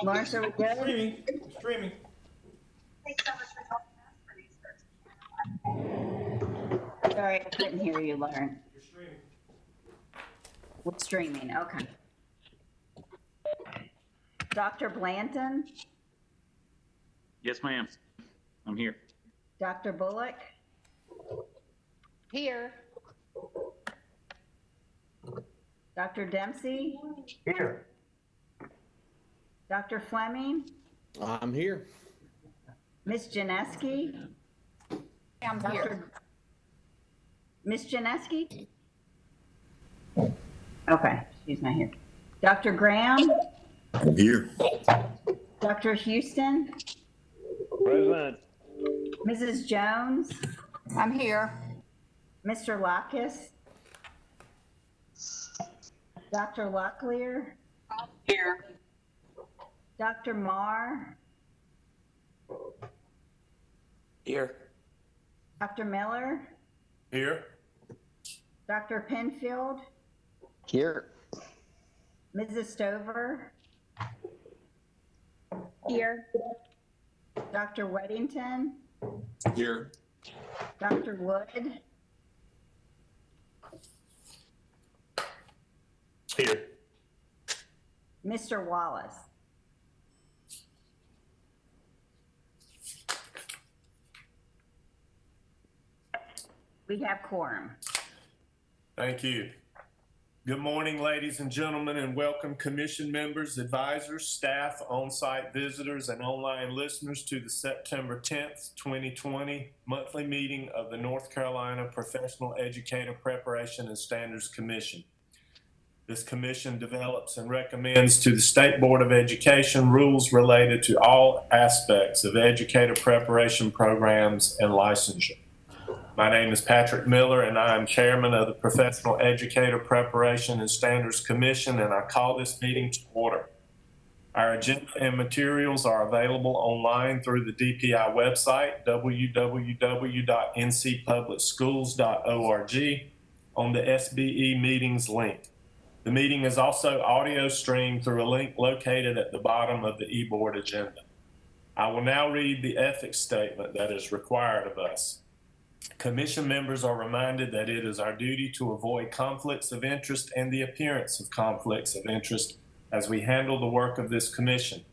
Lawrence, are we good? Streaming. Sorry, I couldn't hear you, Lawrence. You're streaming. We're streaming, okay. Dr. Blanton, Yes, ma'am. I'm here. Dr. Bullock, Here. Dr. Dempsey, Here. Dr. Fleming, I'm here. Ms. Janeski, I'm here. Ms. Janeski? Okay, she's not here. Dr. Graham, I'm here. Dr. Houston, Present. Mrs. Jones, I'm here. Mr. Lockus, Dr. Locklear, Here. Dr. Marr, Here. Dr. Miller, Here. Dr. Penfield, Here. Mrs. Stover, Here. Dr. Weddington, Here. Dr. Wood, Here. Mr. Wallace. We have quorum. Thank you. Good morning, ladies and gentlemen, and welcome commission members, advisors, staff, on-site visitors, and online listeners to the September 10th, 2020 monthly meeting of the North Carolina Professional Educator Preparation and Standards Commission. This commission develops and recommends to the State Board of Education rules related to all aspects of educator preparation programs and licensure. My name is Patrick Miller, and I am chairman of the Professional Educator Preparation and Standards Commission, and I call this meeting to order. Our agenda and materials are available online through the DPI website, www.ncpublicschools.org, on the SBE meetings link. The meeting is also audio streamed through a link located at the bottom of the e-board agenda. I will now read the ethics statement that is required of us. Commission members are reminded that it is our duty to avoid conflicts of interest and the appearance of conflicts of interest as we handle the work of this commission.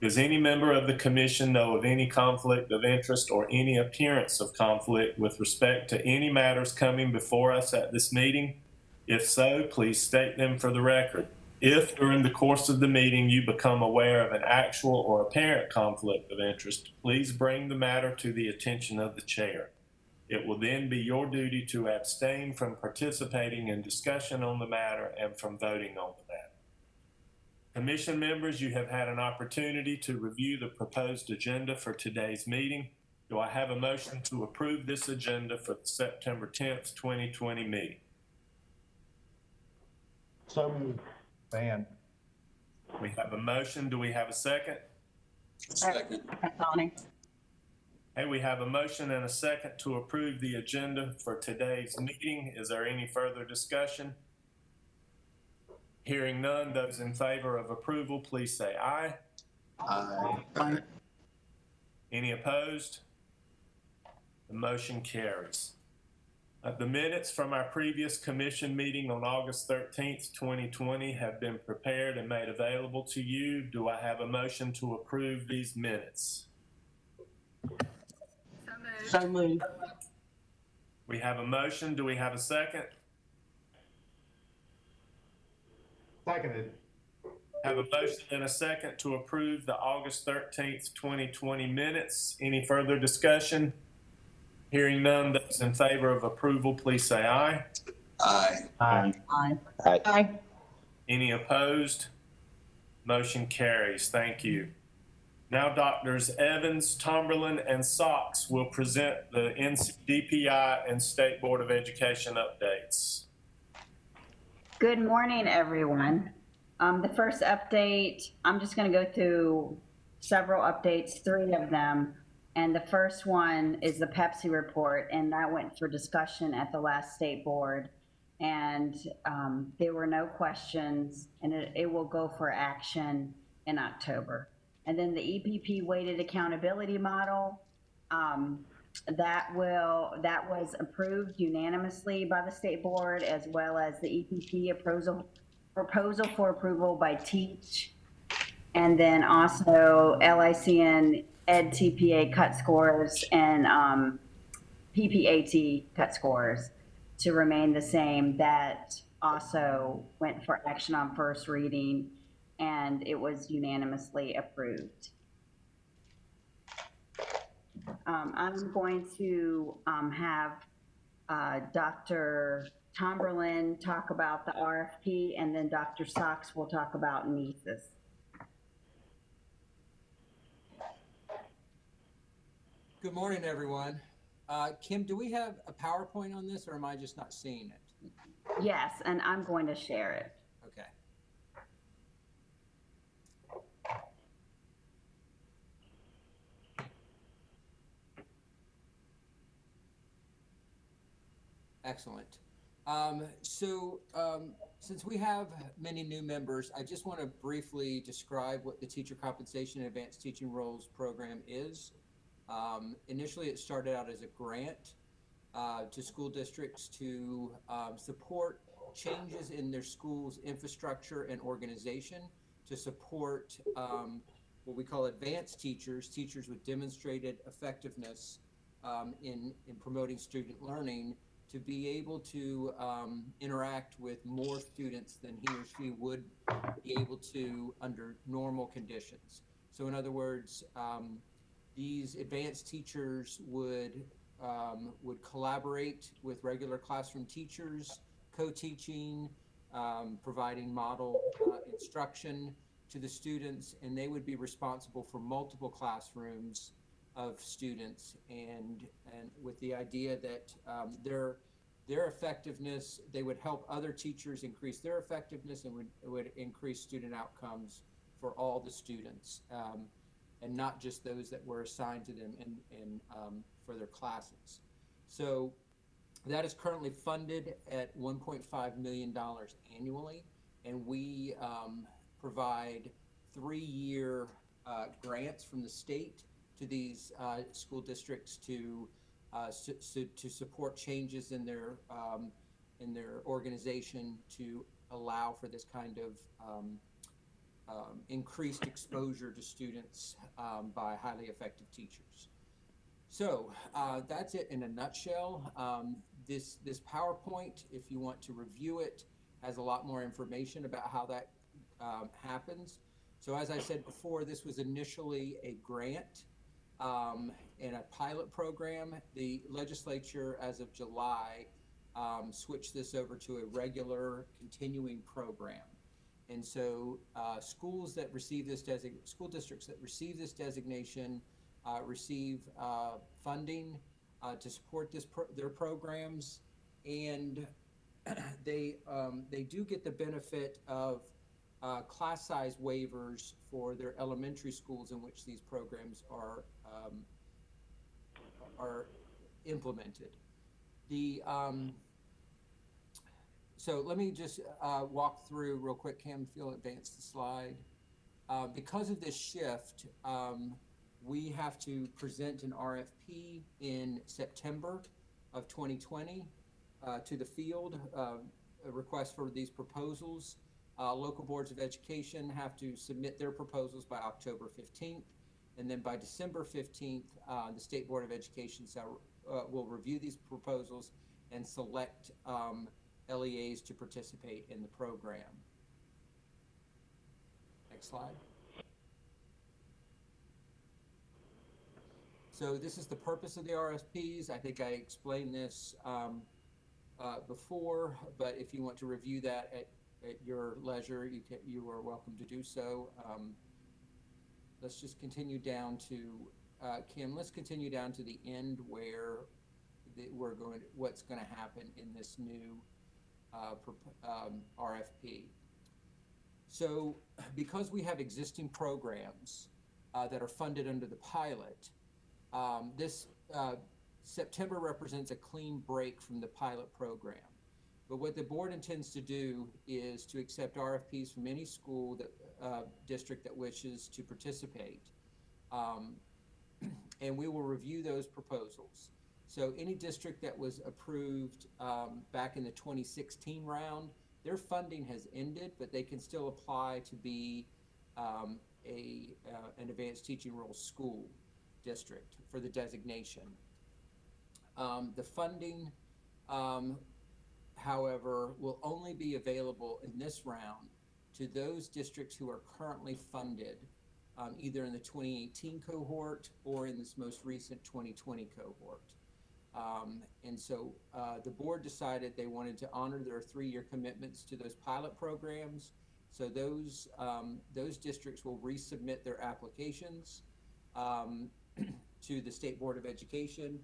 Does any member of the commission know of any conflict of interest or any appearance of conflict with respect to any matters coming before us at this meeting? If so, please state them for the record. If during the course of the meeting you become aware of an actual or apparent conflict of interest, please bring the matter to the attention of the chair. It will then be your duty to abstain from participating in discussion on the matter and from voting on the matter. Commission members, you have had an opportunity to review the proposed agenda for today's meeting. Do I have a motion to approve this agenda for the September 10th, 2020 meeting? So moved. Van. We have a motion. Do we have a second? Second. Bonnie. Hey, we have a motion and a second to approve the agenda for today's meeting. Is there any further discussion? Hearing none, those in favor of approval, please say aye. Aye. Any opposed? The motion carries. The minutes from our previous commission meeting on August 13th, 2020 have been prepared and made available to you. Do I have a motion to approve these minutes? So moved. We have a motion. Do we have a second? Seconded. Have a motion and a second to approve the August 13th, 2020 minutes. Any further discussion? Hearing none, those in favor of approval, please say aye. Aye. Aye. Aye. Aye. Aye. Any opposed? Motion carries. Thank you. Now, Doctors Evans, Tomberlin, and Sox will present the NCDPI and State Board of Education updates. Good morning, everyone. The first update, I'm just going to go through several updates, 3 of them. And the first one is the Pepsi report, and that went for discussion at the last state board. and there were no questions, and it will go for action in October. And then the EPP weighted accountability model, that was approved unanimously by the state board, as well as the EPP proposal for approval by Teach, and then also LICN Ed TPA cut scores and PPAT cut scores to remain the same. That also went for action on first reading, and it was unanimously approved. I'm going to have Dr. Tomberlin talk about the RFP, and then Dr. Sachs will talk about NESIS. Good morning, everyone. Kim, do we have a PowerPoint on this, or am I just not seeing it? Yes, and I'm going to share it. Okay. Excellent. Since we have many new members, I just want to briefly describe what the Teacher Compensation and Advanced Teaching Roles program is. Initially, it started out as a grant to school districts to support changes in their school's infrastructure and organization to support what we call advanced teachers, teachers with demonstrated effectiveness in promoting student learning, to be able to interact with more students than he or she would be able to under normal conditions. So in other words, these advanced teachers would collaborate with regular classroom teachers, co-teaching, providing model instruction to the students, and they would be responsible for multiple classrooms of students, and with the idea that their effectiveness, they would help other teachers increase their effectiveness, and would increase student outcomes for all the students, and not just those that were assigned to them in for their classes. So that is currently funded at $1.5 million annually, and we provide 3-year grants from the state to these school districts to support changes in their organization to allow for this kind of increased exposure to students by highly effective teachers. So that's it in a nutshell. This PowerPoint, if you want to review it, has a lot more information about how that happens. So as I said before, this was initially a grant and a pilot program. The legislature, as of July, switched this over to a regular continuing program. And so school districts that receive this designation receive funding to support their programs, and they do get the benefit of class size waivers for their elementary schools in which these programs are implemented. So let me just walk through real quick. Cam, if you'll advance the slide. Because of this shift, we have to present an RFP in September of 2020 to the field, a request for these proposals. Local boards of education have to submit their proposals by October 15th, and then by December 15th, the State Board of Education will review these proposals and select LEAs to participate in the program. Next slide. So this is the purpose of the RFPs. I think I explained this before, but if you want to review that at your leisure, you are welcome to do so. Let's just continue down to Kim. Let's continue down to the end where what's going to happen in this new RFP. So, because we have existing programs that are funded under the pilot, this September represents a clean break from the pilot program. But what the board intends to do is to accept RFPs from any school that, district that wishes to participate. And we will review those proposals. So any district that was approved back in the 2016 round, their funding has ended, but they can still apply to be an advanced teaching role school district for the designation. The funding, however, will only be available in this round to those districts who are currently funded, either in the 2018 cohort or in this most recent 2020 cohort. And so the board decided they wanted to honor their 3-year commitments to those pilot programs. So those districts will resubmit their applications to the State Board of Education.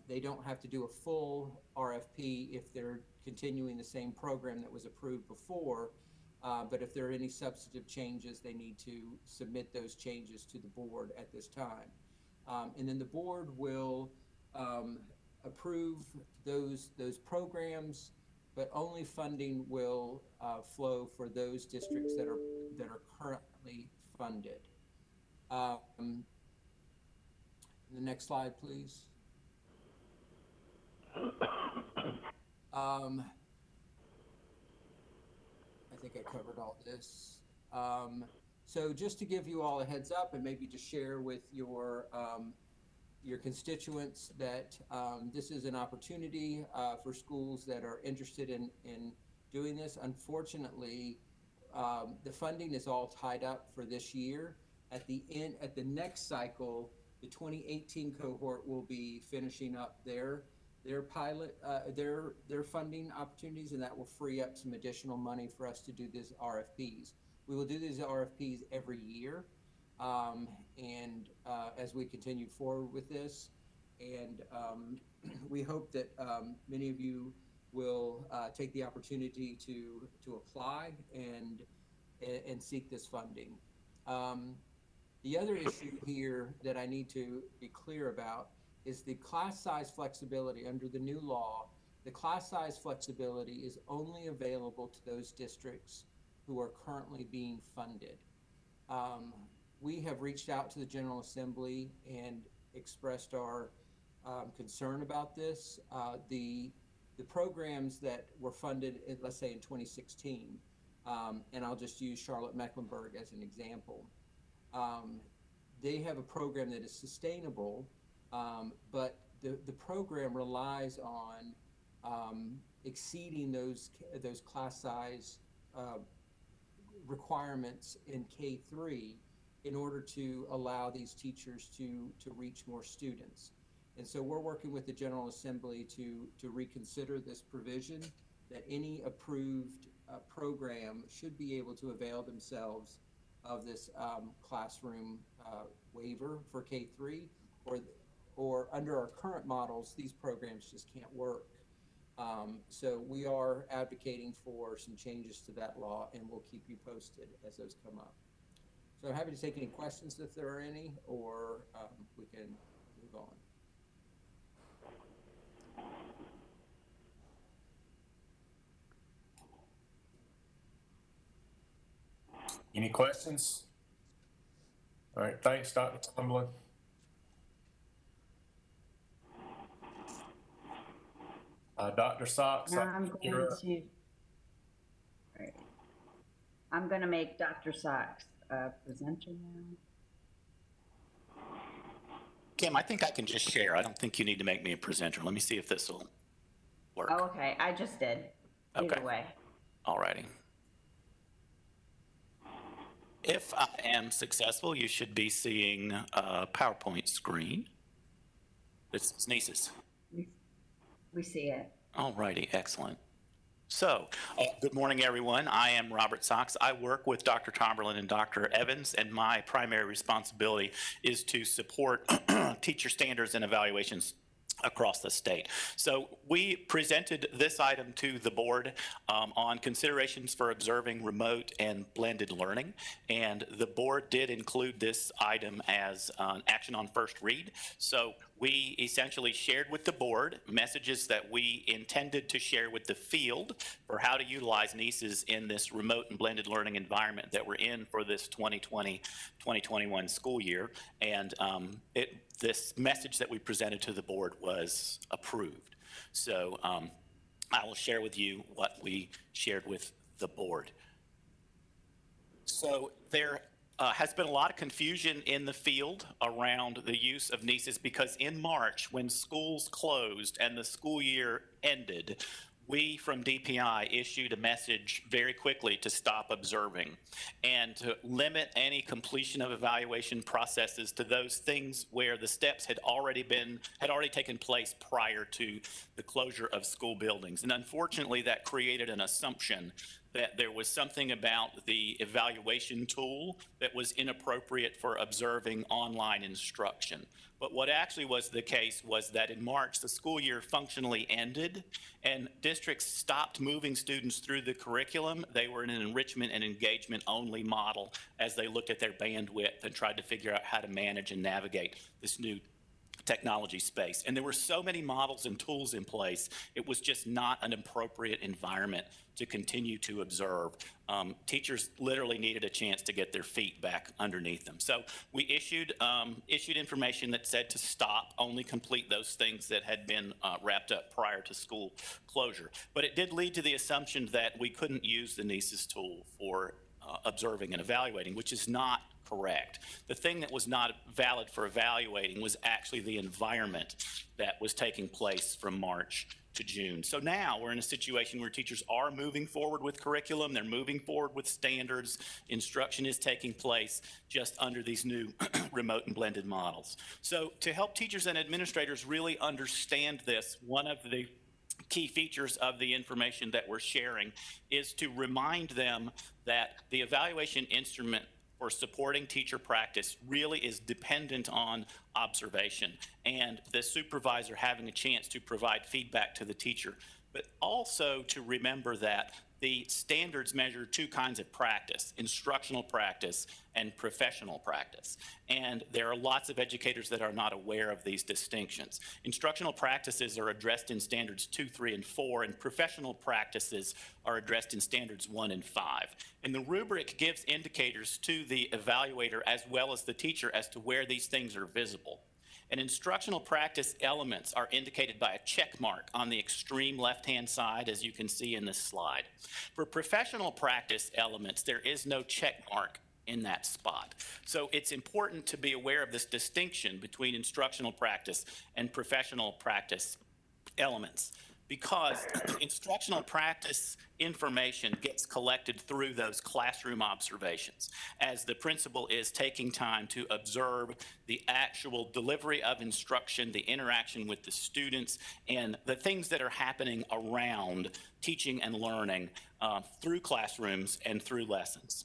They don't have to do a full RFP if they're continuing the same program that was approved before. But if there are any substantive changes, they need to submit those changes to the board at this time. And then the board will approve those programs, but only funding will flow for those districts that are currently funded. The next slide, please. I think I covered all this. So just to give you all a heads up and maybe to share with your constituents that this is an opportunity for schools that are interested in doing this. Unfortunately, the funding is all tied up for this year. At the next cycle, the 2018 cohort will be finishing up their pilot, their funding opportunities, and that will free up some additional money for us to do these RFPs. We will do these RFPs every year, and as we continue forward with this, and we hope that many of you will take the opportunity to apply and seek this funding. The other issue here that I need to be clear about is the class size flexibility. Under the new law, the class size flexibility is only available to those districts who are currently being funded. We have reached out to the General Assembly and expressed our concern about this. The programs that were funded, let's say in 2016, and I'll just use Charlotte-Mecklenburg as an example. They have a program that is sustainable, but the program relies on exceeding those class size requirements in K3 in order to allow these teachers to reach more students. And so we're working with the General Assembly to reconsider this provision, that any approved program should be able to avail themselves of this classroom waiver for K3, or under our current models, these programs just can't work. So we are advocating for some changes to that law, and we'll keep you posted as those come up. So I'm happy to take any questions if there are any, or we can move on. Any questions? All right, thanks, Dr. Tumblin. Dr. Socks. Now I'm going to make Dr. Socks a presenter now. Kim, I think I can just share. I don't think you need to make me a presenter. Let me see if this will work. Oh, okay. I just did. Either way. All righty. If I am successful, you should be seeing a PowerPoint screen. It's Sneezes. We see it. All righty, excellent. So, good morning, everyone. I am Robert Socks. I work with Dr. Tomberlin and Dr. Evans, and my primary responsibility is to support teacher standards and evaluations across the state. So we presented this item to the board on considerations for observing remote and blended learning, and the board did include this item as an action on first read. So we essentially shared with the board messages that we intended to share with the field for how to utilize NISAs in this remote and blended learning environment that we're in for this 2020-2021 school year. And this message that we presented to the board was approved. So I will share with you what we shared with the board. So there has been a lot of confusion in the field around the use of NISAs because in March, when schools closed and the school year ended, we from DPI issued a message very quickly to stop observing and to limit any completion of evaluation processes to those things where the steps had already taken place prior to the closure of school buildings. And unfortunately, that created an assumption that there was something about the evaluation tool that was inappropriate for observing online instruction. But what actually was the case was that in March, the school year functionally ended and districts stopped moving students through the curriculum. They were in an enrichment and engagement only model as they looked at their bandwidth and tried to figure out how to manage and navigate this new technology space. And there were so many models and tools in place, it was just not an appropriate environment to continue to observe. Teachers literally needed a chance to get their feet back underneath them. So we issued information that said to stop, only complete those things that had been wrapped up prior to school closure. But it did lead to the assumption that we couldn't use the NISAS tool for observing and evaluating, which is not correct. The thing that was not valid for evaluating was actually the environment that was taking place from March to June. So now we're in a situation where teachers are moving forward with curriculum, they're moving forward with standards, instruction is taking place just under these new remote and blended models. So to help teachers and administrators really understand this, one of the key features of the information that we're sharing is to remind them that the evaluation instrument for supporting teacher practice really is dependent on observation and the supervisor having a chance to provide feedback to the teacher, but also to remember that the standards measure two kinds of practice, instructional practice and professional practice. And there are lots of educators that are not aware of these distinctions. Instructional practices are addressed in standards 2, 3, and 4, and professional practices are addressed in standards 1 and 5. And the rubric gives indicators to the evaluator as well as the teacher as to where these things are visible. And instructional practice elements are indicated by a check mark on the extreme left-hand side, as you can see in this slide. For professional practice elements, there is no check mark in that spot. So it's important to be aware of this distinction between instructional practice and professional practice elements, because instructional practice information gets collected through those classroom observations as the principal is taking time to observe the actual delivery of instruction, the interaction with the students, and the things that are happening around teaching and learning through classrooms and through lessons.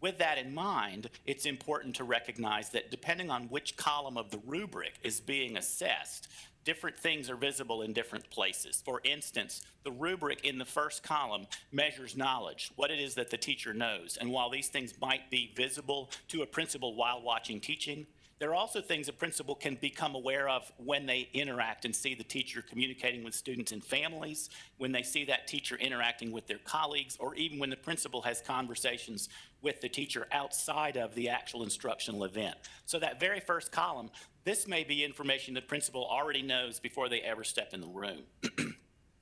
With that in mind, it's important to recognize that depending on which column of the rubric is being assessed, different things are visible in different places. For instance, the rubric in the first column measures knowledge, what it is that the teacher knows. And while these things might be visible to a principal while watching teaching, there are also things a principal can become aware of when they interact and see the teacher communicating with students and families, when they see that teacher interacting with their colleagues, or even when the principal has conversations with the teacher outside of the actual instructional event. So that very first column, this may be information the principal already knows before they ever step in the room.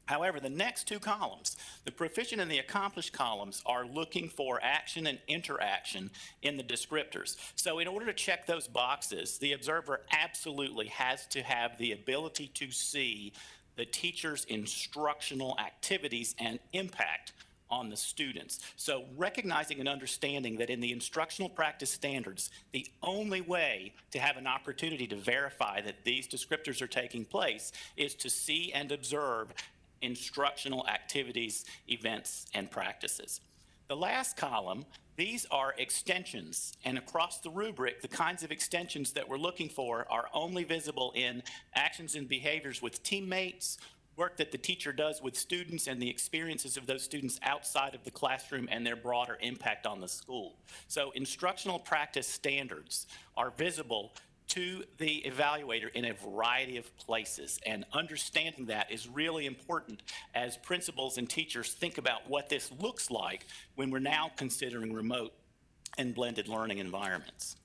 However, the next two columns, the proficient and the accomplished columns, are looking for action and interaction in the descriptors. So in order to check those boxes, the observer absolutely has to have the ability to see the teacher's instructional activities and impact on the students. So recognizing and understanding that in the instructional practice standards, the only way to have an opportunity to verify that these descriptors are taking place is to see and observe instructional activities, events, and practices. The last column, these are extensions, and across the rubric, the kinds of extensions that we're looking for are only visible in actions and behaviors with teammates, work that the teacher does with students, and the experiences of those students outside of the classroom and their broader impact on the school. So instructional practice standards are visible to the evaluator in a variety of places. And understanding that is really important as principals and teachers think about what this looks like when we're now considering remote and blended learning environments.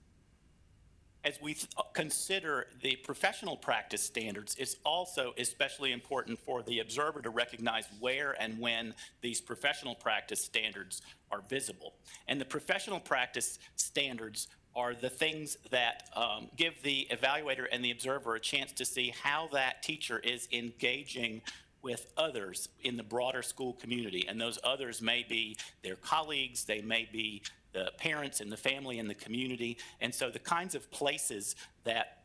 As we consider the professional practice standards, it's also especially important for the observer to recognize where and when these professional practice standards are visible. And the professional practice standards are the things that give the evaluator and the observer a chance to see how that teacher is engaging with others in the broader school community. And those others may be their colleagues, they may be the parents and the family and the community. And so the kinds of places that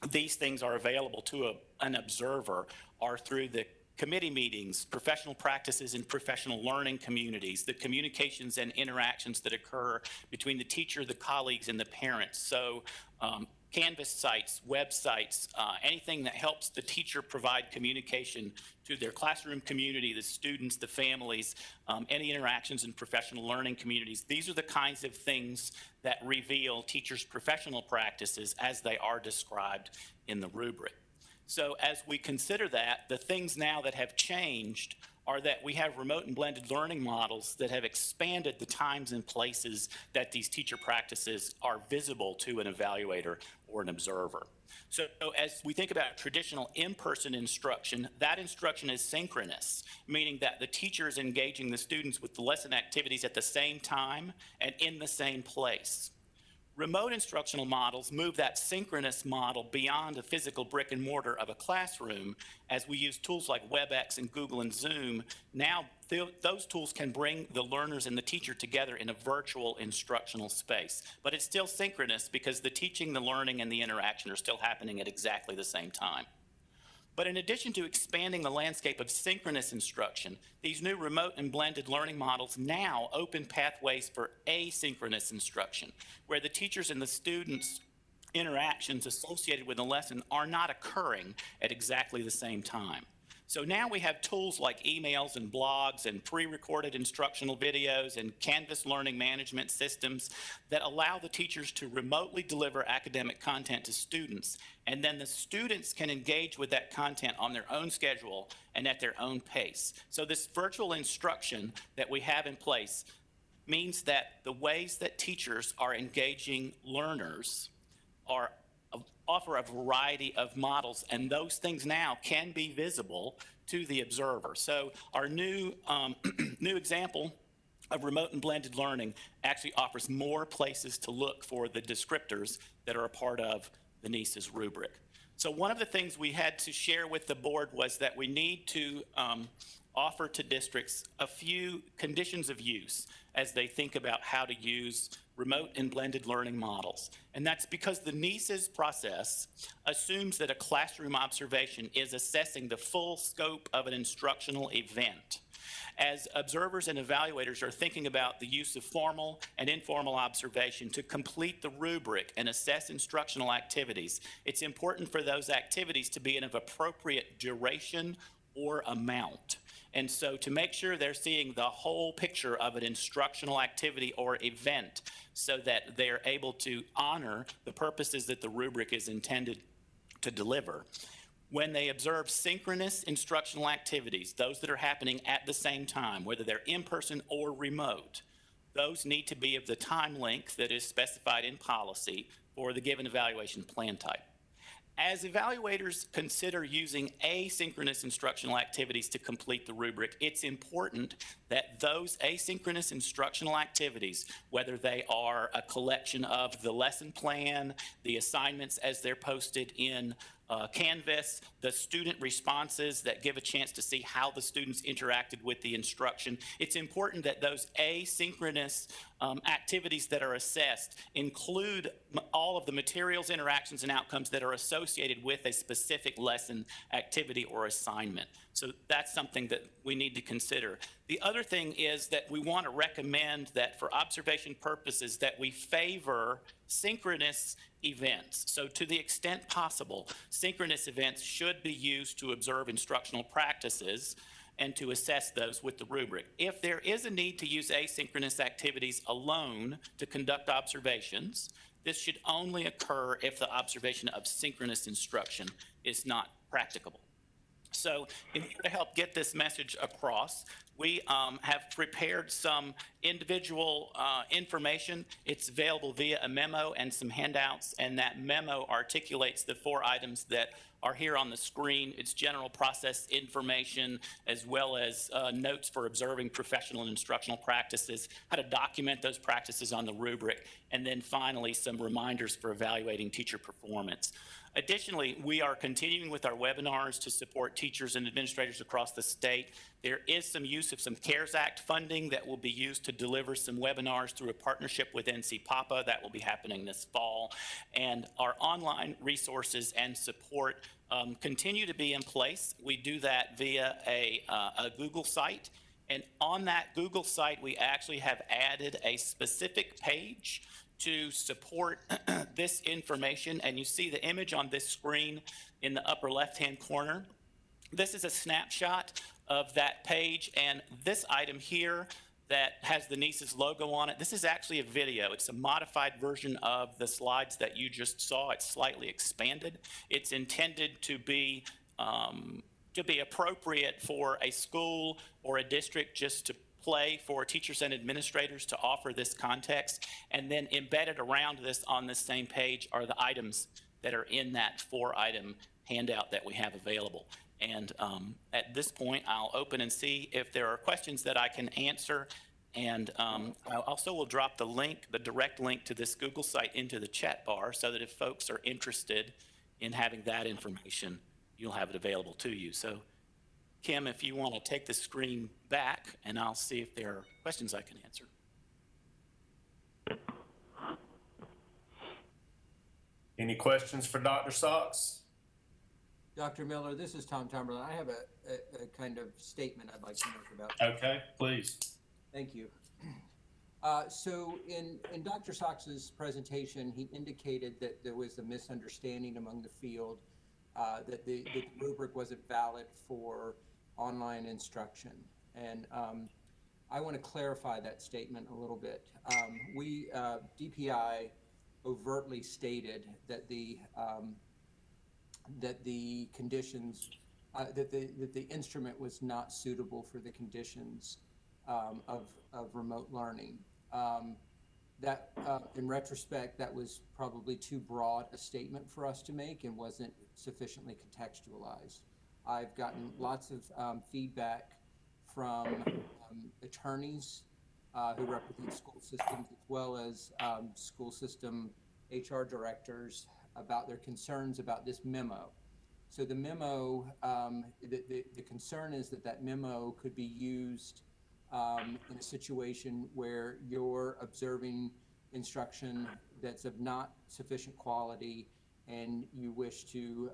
these things are available to an observer are through the committee meetings, professional practices and professional learning communities, the communications and interactions that occur between the teacher, the colleagues, and the parents. So Canvas sites, websites, anything that helps the teacher provide communication to their classroom community, the students, the families, any interactions in professional learning communities. These are the kinds of things that reveal teachers' professional practices as they are described in the rubric. So as we consider that, the things now that have changed are that we have remote and blended learning models that have expanded the times and places that these teacher practices are visible to an evaluator or an observer. So as we think about traditional in-person instruction, that instruction is synchronous, meaning that the teacher is engaging the students with the lesson activities at the same time and in the same place. Remote instructional models move that synchronous model beyond the physical brick and mortar of a classroom as we use tools like WebEx and Google and Zoom. Now, those tools can bring the learners and the teacher together in a virtual instructional space. But it's still synchronous because the teaching, the learning, and the interaction are still happening at exactly the same time. But in addition to expanding the landscape of synchronous instruction, these new remote and blended learning models now open pathways for asynchronous instruction, where the teachers and the students' interactions associated with the lesson are not occurring at exactly the same time. So now we have tools like emails and blogs and pre-recorded instructional videos and Canvas learning management systems that allow the teachers to remotely deliver academic content to students, and then the students can engage with that content on their own schedule and at their own pace. So this virtual instruction that we have in place means that the ways that teachers are engaging learners offer a variety of models, and those things now can be visible to the observer. So our new example of remote and blended learning actually offers more places to look for the descriptors that are a part of the NESA's rubric. So one of the things we had to share with the board was that we need to offer to districts a few conditions of use as they think about how to use remote and blended learning models. And that's because the NESA's process assumes that a classroom observation is assessing the full scope of an instructional event. As observers and evaluators are thinking about the use of formal and informal observation to complete the rubric and assess instructional activities, it's important for those activities to be of appropriate duration or amount. And so to make sure they're seeing the whole picture of an instructional activity or event so that they're able to honor the purposes that the rubric is intended to deliver. When they observe synchronous instructional activities, those that are happening at the same time, whether they're in person or remote, those need to be of the time length that is specified in policy for the given evaluation plan type. As evaluators consider using asynchronous instructional activities to complete the rubric, it's important that those asynchronous instructional activities, whether they are a collection of the lesson plan, the assignments as they're posted in Canvas, the student responses that give a chance to see how the students interacted with the instruction. It's important that those asynchronous activities that are assessed include all of the materials, interactions, and outcomes that are associated with a specific lesson, activity, or assignment. So that's something that we need to consider. The other thing is that we want to recommend that for observation purposes that we favor synchronous events. So to the extent possible, synchronous events should be used to observe instructional practices and to assess those with the rubric. If there is a need to use asynchronous activities alone to conduct observations, This should only occur if the observation of synchronous instruction is not practicable. So in order to help get this message across, we have prepared some individual information. It's available via a memo and some handouts, and that memo articulates the 4 items that are here on the screen. It's general process information, as well as notes for observing professional and instructional practices, how to document those practices on the rubric, and then finally some reminders for evaluating teacher performance. Additionally, we are continuing with our webinars to support teachers and administrators across the state. There is some use of some CARES Act funding that will be used to deliver some webinars through a partnership with NC PAPA that will be happening this fall. And our online resources and support continue to be in place. We do that via a Google site. And on that Google site, we actually have added a specific page to support this information. And you see the image on this screen in the upper left-hand corner. This is a snapshot of that page. And this item here that has the NISA's logo on it, this is actually a video. It's a modified version of the slides that you just saw. It's slightly expanded. It's intended to be appropriate for a school or a district just to play for teachers and administrators to offer this context. And then embedded around this on this same page are the items that are in that 4-item handout that we have available. And at this point, I'll open and see if there are questions that I can answer. And I also will drop the link, the direct link to this Google site into the chat bar so that if folks are interested in having that information, you'll have it available to you. So Kim, if you want to take the screen back, and I'll see if there are questions I can answer. Any questions for Dr. Socks? Dr. Miller, this is Tom Tomberlin. I have a kind of statement I'd like to make about. Okay, please. Thank you. So in Dr. Sox's presentation, he indicated that there was a misunderstanding among the field that the rubric wasn't valid for online instruction. And I want to clarify that statement a little bit. DPI overtly stated that the conditions, that the instrument was not suitable for the conditions of remote learning. In retrospect, that was probably too broad a statement for us to make and wasn't sufficiently contextualized. I've gotten lots of feedback from attorneys who represent school systems, as well as school system HR directors, about their concerns about this memo. So the memo, the concern is that memo could be used in a situation where you're observing instruction that's of not sufficient quality and you wish to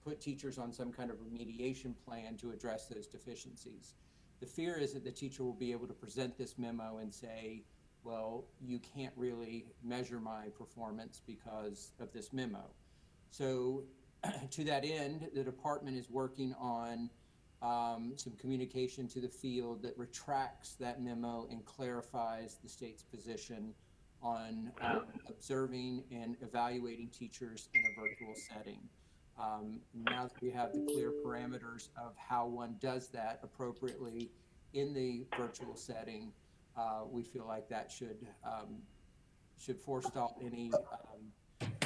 put teachers on some kind of remediation plan to address those deficiencies. The fear is that the teacher will be able to present this memo and say, well, you can't really measure my performance because of this memo. So to that end, the department is working on some communication to the field that retracts that memo and clarifies the state's position on observing and evaluating teachers in a virtual setting. Now that we have the clear parameters of how one does that appropriately in the virtual setting, we feel like that should forestall any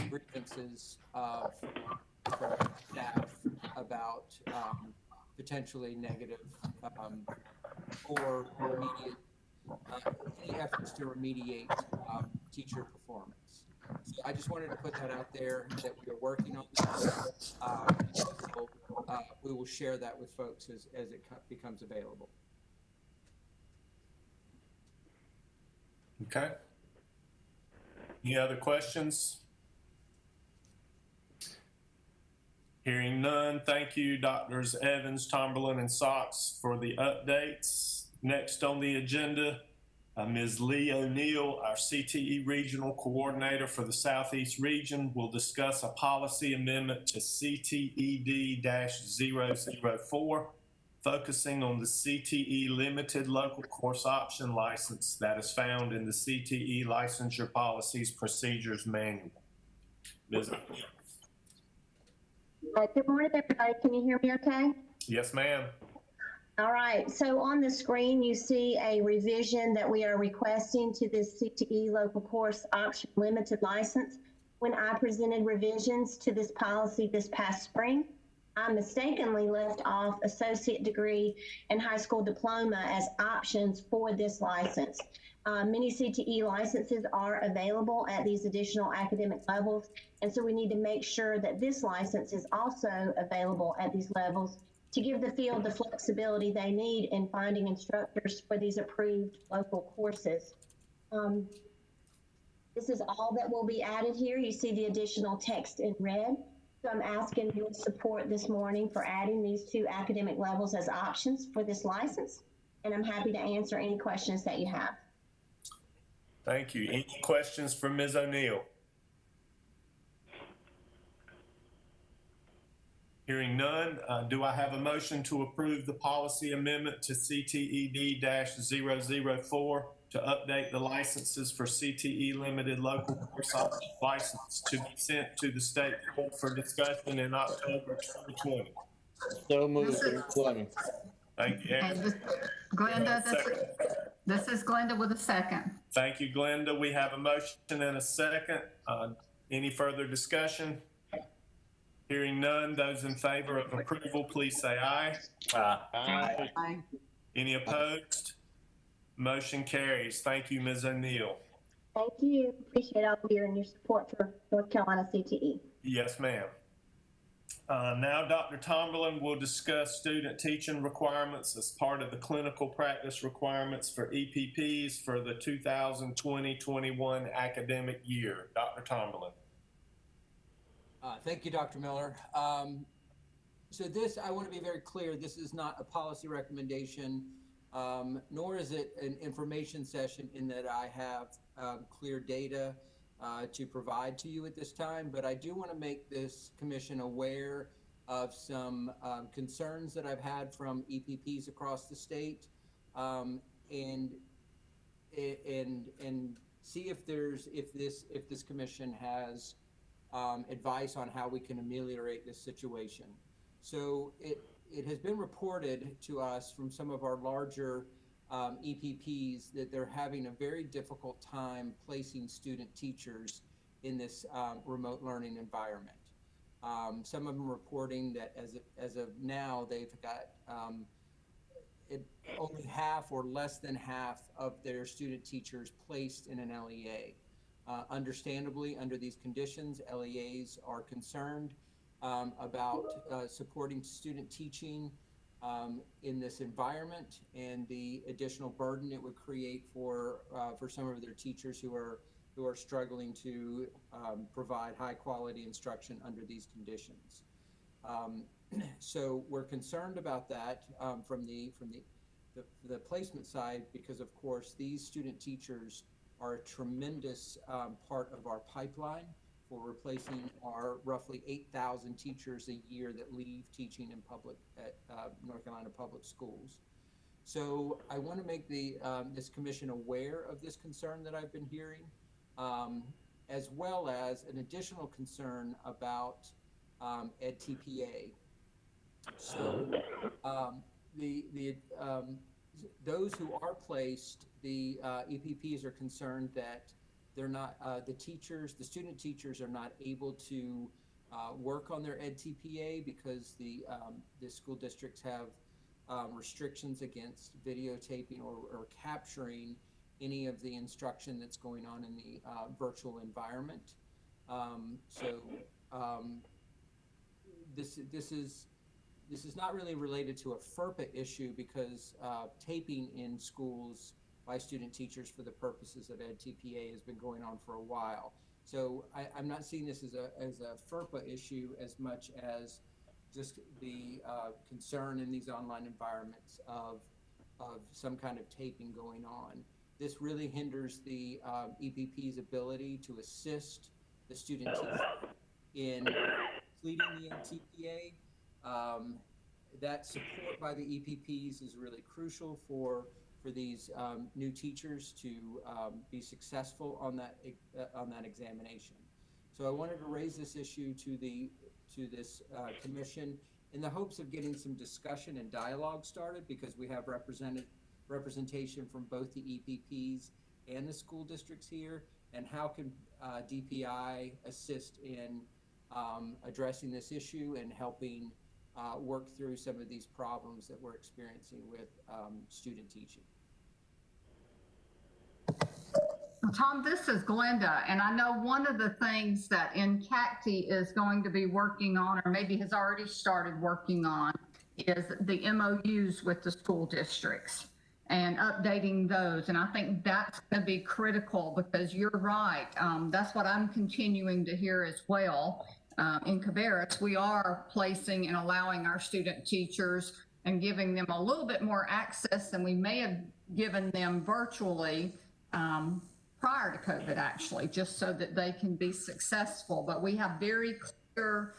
grievances from staff about potentially negative or immediate any efforts to remediate teacher performance. So I just wanted to put that out there that we are working on this. We will share that with folks as it becomes available. Okay. Any other questions? Hearing none, thank you, Drs. Evans, Tomberlin, and Socks for the updates. Next on the agenda, Ms. Lee O'Neill, our CTE Regional Coordinator for the Southeast Region, will discuss a policy amendment to CTED-004 focusing on the CTE limited local course option license that is found in the CTE licensure policies procedures manual. Ms. Good morning, everybody. Can you hear me okay? Yes, ma'am. All right, so on the screen, you see a revision that we are requesting to this CTE local course option limited license. When I presented revisions to this policy this past spring, I mistakenly left off associate degree and high school diploma as options for this license. Many CTE licenses are available at these additional academic levels, and so we need to make sure that this license is also available at these levels to give the field the flexibility they need in finding instructors for these approved local courses. This is all that will be added here. You see the additional text in red. So I'm asking your support this morning for adding these two academic levels as options for this license. And I'm happy to answer any questions that you have. Thank you. Any questions for Ms. O'Neill? Hearing none, do I have a motion to approve the policy amendment to CTED-004 to update the licenses for CTE limited local course option license to be sent to the state board for discussion in October 2020? So moved, Eric Fleming. Thank you, And Aaron. this, Glenda, Second. this is Glenda with a second. Thank you, Glenda. We have a motion and a second. Any further discussion? Hearing none, those in favor of approval, please say aye. Aye. Aye. Any opposed? Motion carries. Thank you, Ms. O'Neill. Thank you. Appreciate all of your and your support for North Carolina CTE. Yes, ma'am. Now, Dr. Tomberlin will discuss student teaching requirements as part of the clinical practice requirements for EPPs for the 2020-21 academic year. Dr. Tomberlin. Thank you, Dr. Miller. So this, I want to be very clear, this is not a policy recommendation, nor is it an information session in that I have clear data to provide to you at this time, but I do want to make this commission aware of some concerns that I've had from EPPs across the state, and see if this commission has advice on how we can ameliorate this situation. So it has been reported to us from some of our larger EPPs that they're having a very difficult time placing student teachers in this remote learning environment. Some of them reporting that as of now, they've got only half or less than half of their student teachers placed in an LEA. Understandably, under these conditions, LEAs are concerned about supporting student teaching in this environment and the additional burden it would create for some of their teachers who are struggling to provide high quality instruction under these conditions. So we're concerned about that from the placement side, because of course these student teachers are a tremendous part of our pipeline for replacing our roughly 8,000 teachers a year that leave teaching in at North Carolina public schools. So I want to make this commission aware of this concern that I've been hearing, as well as an additional concern about EdTPA. So those who are placed, the EPPs are concerned that they're not, the student teachers are not able to work on their EdTPA because the school districts have restrictions against videotaping or capturing any of the instruction that's going on in the virtual environment. This is not really related to a FERPA issue, because taping in schools by student teachers for the purposes of EdTPA has been going on for a while. So I'm not seeing this as a FERPA issue as much as just the concern in these online environments of some kind of taping going on. This really hinders the EPP's ability to assist the student teacher in completing the EdTPA. that support by the EPPs is really crucial for these new teachers to be successful on that examination. So I wanted to raise this issue to this commission in the hopes of getting some discussion and dialogue started, because we have representation from both the EPPs and the school districts here. And how can DPI assist in addressing this issue and helping work through some of these problems that we're experiencing with student teaching? Tom, this is Glenda, and I know one of the things that CACTI is going to be working on, or maybe has already started working on, is the MOUs with the school districts and updating those. And I think that's going to be critical, because you're right. That's what I'm continuing to hear as well. In Cabarrus, we are placing and allowing our student teachers and giving them a little bit more access than we may have given them virtually prior to COVID, actually, just so that they can be successful. But we have very clear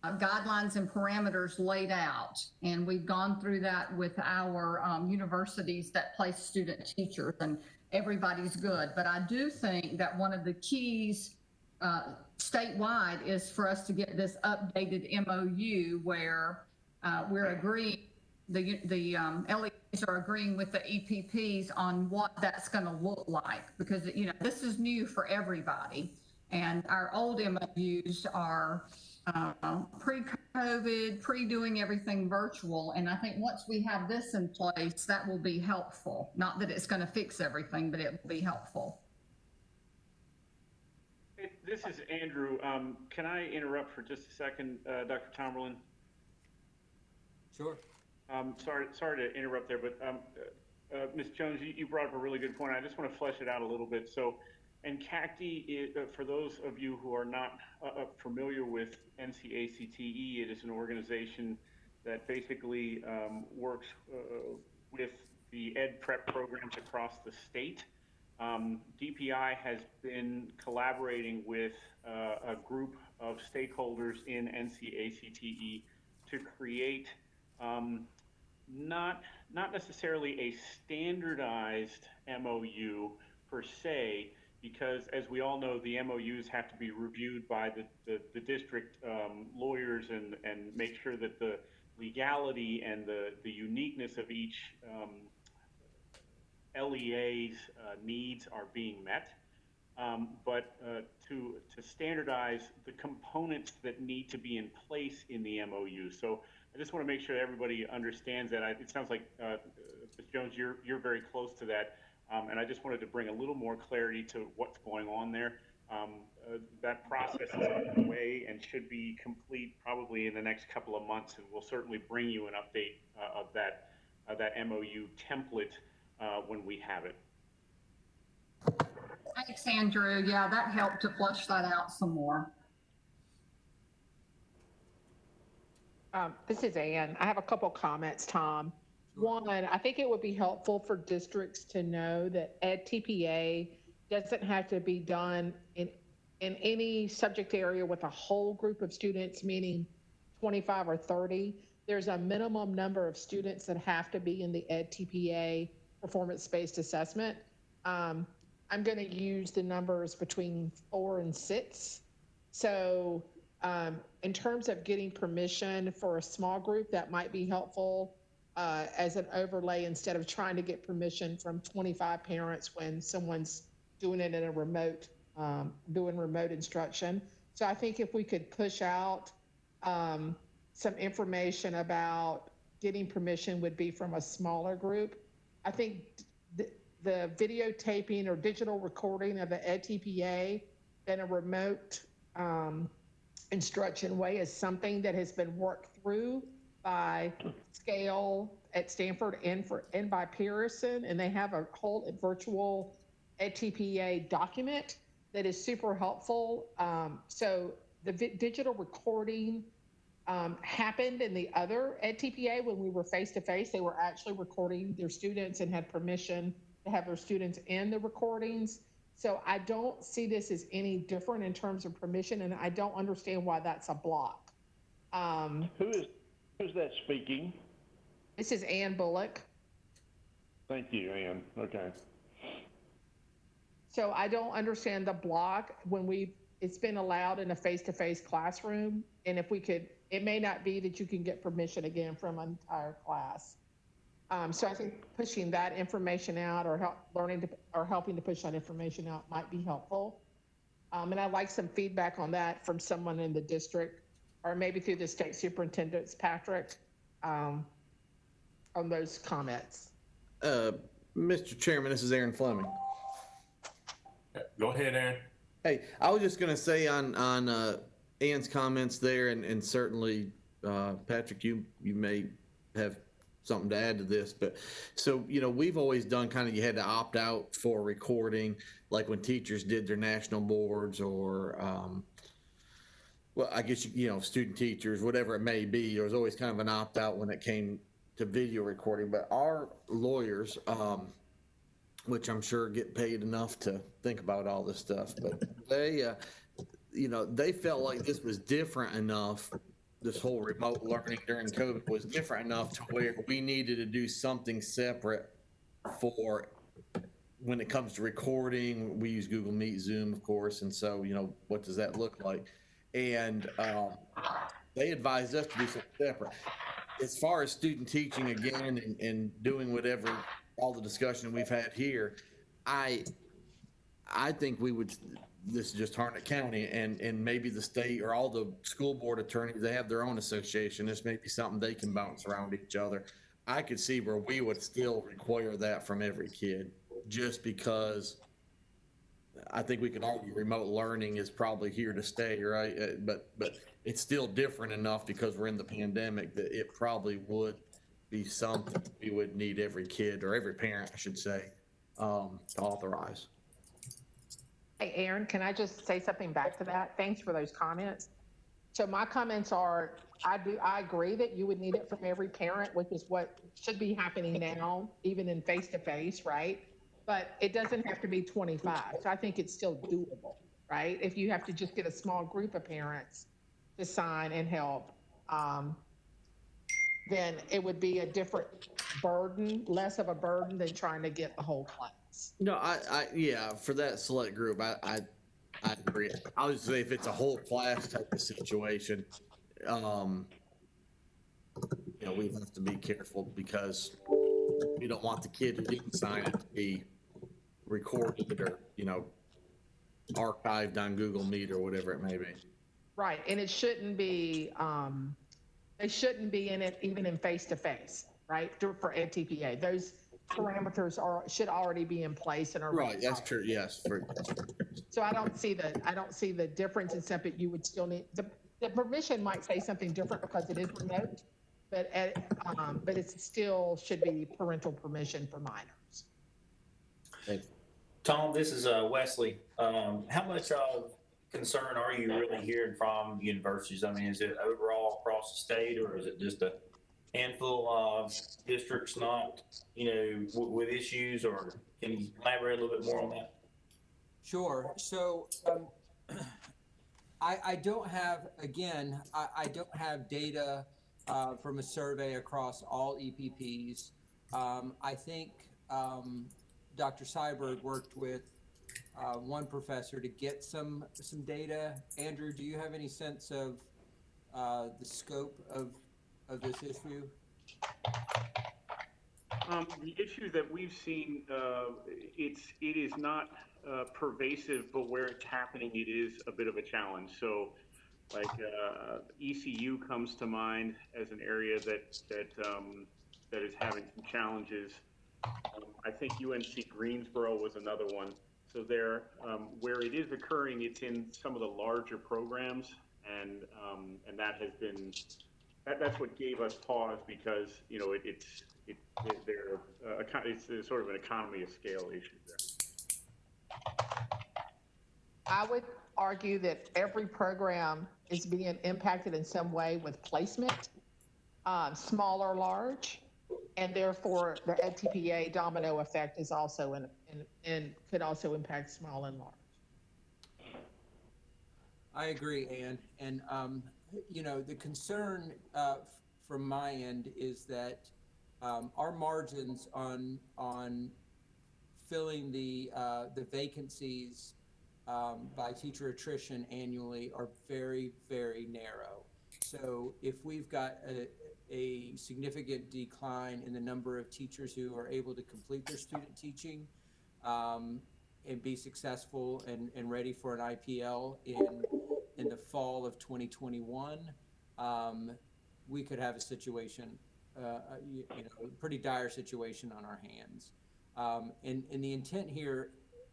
guidelines and parameters laid out, and we've gone through that with our universities that place student teachers, and everybody's good. But I do think that one of the keys statewide is for us to get this updated MOU where we're agreeing, the LEAs are agreeing with the EPPs on what that's going to look like, because this is new for everybody, and our old MOUs are pre-COVID, pre-doing everything virtual. And I think once we have this in place, that will be helpful. Not that it's going to fix everything, but it will be helpful. This is Andrew. Can I interrupt for just a second, Dr. Tomberlin? Sure. Sorry to interrupt there, but Ms. Jones, you brought up a really good point. I just want to flesh it out a little bit. So, and CACTI, for those of you who are not familiar with NCACTE, it is an organization that basically works with the ed prep programs across the state. DPI has been collaborating with a group of stakeholders in NCACTE to create not necessarily a standardized MOU per se, because as we all know, the MOUs have to be reviewed by the district lawyers and make sure that the legality and the uniqueness of each LEA's needs are being met, but to standardize the components that need to be in place in the MOU. So I just want to make sure everybody understands that. It sounds like, Ms. Jones, you're very close to that, and I just wanted to bring a little more clarity to what's going on there. That process is underway and should be complete probably in the next couple of months, and we'll certainly bring you an update of that MOU template when we have it. Thanks, Andrew. Yeah, that helped to flush that out some more. This is Ann. I have a couple comments, Tom. One, I think it would be helpful for districts to know that EdTPA doesn't have to be done in any subject area with a whole group of students, meaning 25 or 30. There's a minimum number of students that have to be in the EdTPA performance-based assessment. I'm going to use the numbers between 4 and 6. So in terms of getting permission for a small group, that might be helpful as an overlay, instead of trying to get permission from 25 parents when someone's doing it in a remote, doing remote instruction. So I think if we could push out some information about getting permission would be from a smaller group. I think the videotaping or digital recording of the EdTPA in a remote instruction way is something that has been worked through by Scale at Stanford and by Pearson, and they have a whole virtual EdTPA document that is super helpful. So the digital recording happened in the other EdTPA when we were face-to-face. They were actually recording their students and had permission to have their students in the recordings. So I don't see this as any different in terms of permission, and I don't understand why that's a block. Who's that speaking? This is Ann Bullock. Thank you, Ann. Okay. So I don't understand the block when it's been allowed in a face-to-face classroom. And if we could, it may not be that you can get permission again from an entire class. So I think pushing that information out or helping to push that information out might be helpful. And I'd like some feedback on that from someone in the district, or maybe through the state superintendents, Patrick, on those comments. Mr. Chairman, this is Aaron Fleming. Go ahead, Aaron. Hey, I was just gonna say on Ann's comments there, and certainly, Patrick, you may have something to add to this, but so, we've always done kind of, you had to opt out for recording, like when teachers did their national boards or, well, I guess, student teachers, whatever it may be, there was always kind of an opt out when it came to video recording, but our lawyers, which I'm sure get paid enough to think about all this stuff, but they felt like this was different enough. This whole remote learning during COVID was different enough to where we needed to do something separate for when it comes to recording. We use Google Meet, Zoom, of course. And so, what does that look like? And they advised us to do something separate. As far as student teaching again and doing whatever, all the discussion we've had here, I think this is just Harnett County and maybe the state or all the school board attorneys, they have their own association. This may be something they can bounce around each other. I could see where we would still require that from every kid, just because I think we can argue remote learning is probably here to stay, right? But it's still different enough because we're in the pandemic that it probably would be something we would need every kid or every parent, I should say, to authorize. Hey, Aaron, can I just say something back to that? Thanks for those comments. So my comments are, I agree that you would need it from every parent, which is what should be happening now, even in face-to-face, right? But it doesn't have to be 25. So I think it's still doable, right? If you have to just get a small group of parents to sign and help, then it would be a different burden, less of a burden than trying to get the whole class. No, yeah, for that select group, I agree. I would say if it's a whole class type of situation, we have to be careful because we don't want the kid who didn't sign it to be recorded or, archived on Google Meet or whatever it may be. Right, and it shouldn't be, they shouldn't be in it even in face-to-face, right, for EdTPA. Those parameters should already be in place and are right. That's true. Yes. So I don't see the difference in something you would still need. The permission might say something different because it is remote, but it still should be parental permission for minors. Tom, this is Wesley. How much of concern are you really hearing from universities? I mean, is it overall across the state, or is it just a handful of districts not, with issues, or can you elaborate a little bit more on that? Sure. So I don't have, again, I don't have data from a survey across all EPPs. I think Dr. Seiberg worked with one professor to get some data. Andrew, do you have any sense of the scope of this issue? The issue that we've seen, it is not pervasive, but where it's happening, it is a bit of a challenge. So, like ECU comes to mind as an area that is having some challenges. I think UNC Greensboro was another one. So there, where it is occurring, it's in some of the larger programs, and that has been. That's what gave us pause because it's sort of an economy of scale issue there. I would argue that every program is being impacted in some way with placement, small or large, and therefore the EdTPA domino effect is also and could also impact small and large. I agree, Ann. And, the concern from my end is that our margins on filling the vacancies by teacher attrition annually are very, very narrow. So if we've got a significant decline in the number of teachers who are able to complete their student teaching and be successful and ready for an IPL in the fall of 2021, we could have a situation, a pretty dire situation on our hands. And the intent here,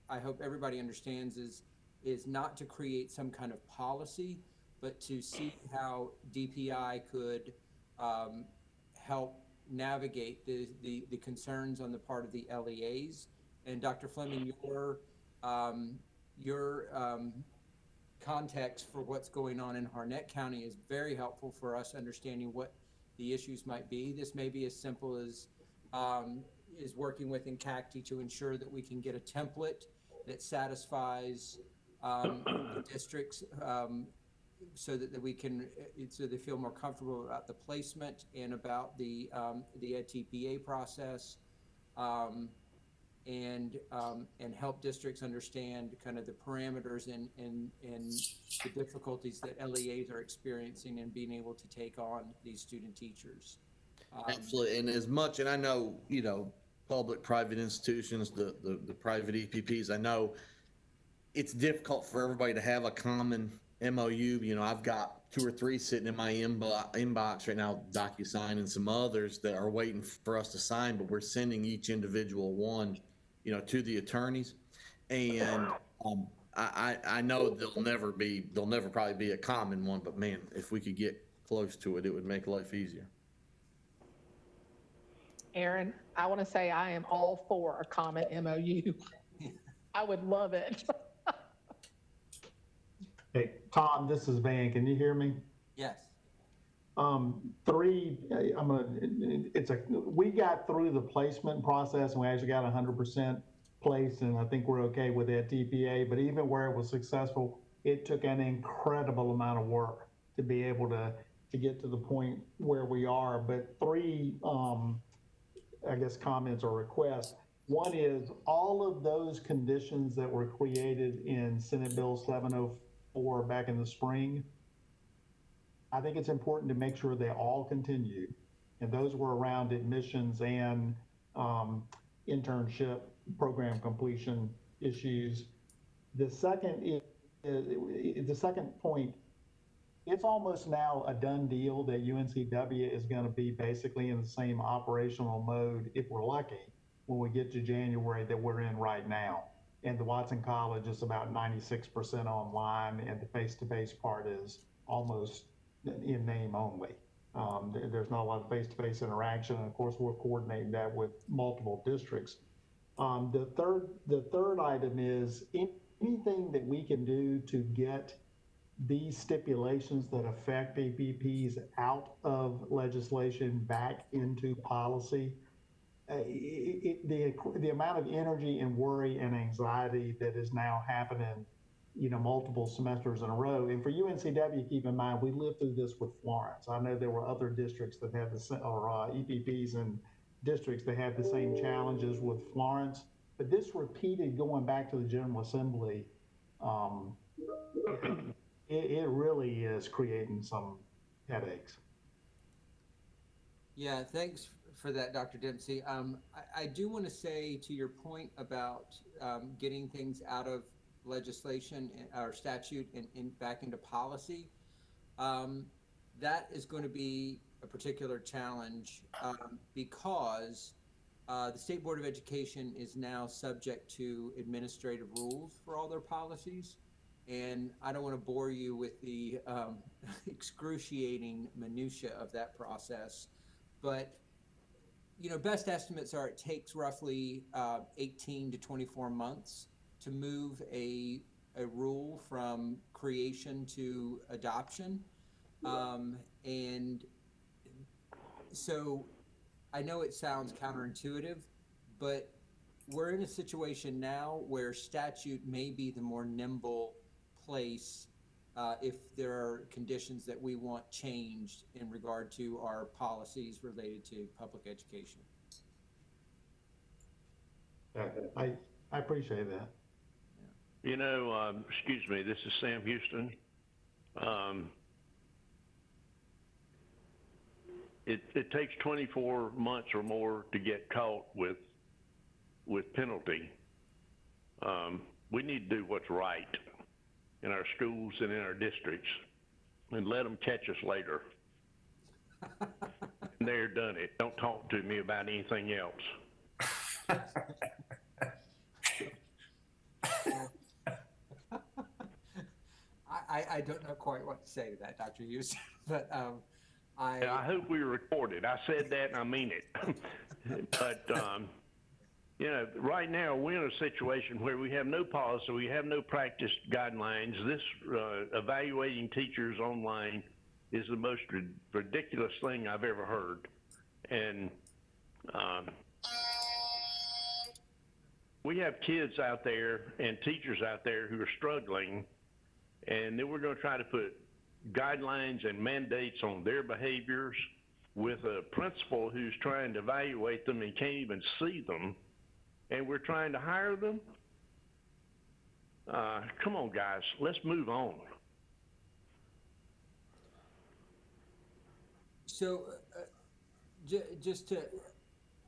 I hope everybody understands, is not to create some kind of policy, but to see how DPI could help navigate the concerns on the part of the LEAs. And Dr. Fleming, your context for what's going on in Harnett County is very helpful for us understanding what the issues might be. This may be as simple as is working with INCACTI to ensure that we can get a template that satisfies the districts so that we can, so they feel more comfortable about the placement and about the TPA process, and help districts understand kind of the parameters and the difficulties that LEAs are experiencing in being able to take on these student teachers. Absolutely, and as much, and I know, public, private institutions, the private EPPs, I know it's difficult for everybody to have a common MOU. I've got 2 or 3 sitting in my inbox right now, DocuSign and some others that are waiting for us to sign, but we're sending each individual one, to the attorneys. And I know they'll never probably be a common one, but man, if we could get close to it, it would make life easier. Aaron, I want to say I am all for a common MOU. I would love it. Hey, Tom, this is Van. Can you hear me? Yes. We got through the placement process and we actually got 100% placed, and I think we're okay with that TPA, but even where it was successful, it took an incredible amount of work to be able to get to the point where we are. But 3, I guess, comments or requests. One is all of those conditions that were created in Senate Bill 704 back in the spring, I think it's important to make sure they all continue. And those were around admissions and internship program completion issues. The second point, it's almost now a done deal that UNCW is going to be basically in the same operational mode, if we're lucky, when we get to January that we're in right now. And the Watson College is about 96% online, and the face-to-face part is almost in name only. There's not a lot of face-to-face interaction, and of course we're coordinating that with multiple districts. The third item is anything that we can do to get these stipulations that affect APPs out of legislation back into policy. The amount of energy and worry and anxiety that is now happening, multiple semesters in a row. And for UNCW, keep in mind, we lived through this with Florence. I know there were other districts that had EPPs and districts that had the same challenges with Florence, but this repeated going back to the General Assembly, it really is creating some headaches. Yeah, thanks for that, Dr. Dempsey. I do want to say to your point about getting things out of legislation or statute and back into policy, that is going to be a particular challenge because the State Board of Education is now subject to administrative rules for all their policies. And I don't want to bore you with the excruciating minutia of that process, but best estimates are it takes roughly 18 to 24 months to move a rule from creation to adoption. And so I know it sounds counterintuitive, but we're in a situation now where statute may be the more nimble place if there are conditions that we want changed in regard to our policies related to public education. I appreciate that. You know, excuse me, this is Sam Houston. It takes 24 months or more to get caught with penalty. We need to do what's right in our schools and in our districts and let them catch us later. They're done it. Don't talk to me about anything else. I don't know quite what to say to that, Dr. Hughes, but I hope we record it. I said that and I mean it. But, you know, right now we're in a situation where we have no policy, we have no practice guidelines. This evaluating teachers online is the most ridiculous thing I've ever heard. And we have kids out there and teachers out there who are struggling, and then we're going to try to put guidelines and mandates on their behaviors with a principal who's trying to evaluate them and can't even see them, and we're trying to hire them. Come on, guys, let's move on. So just to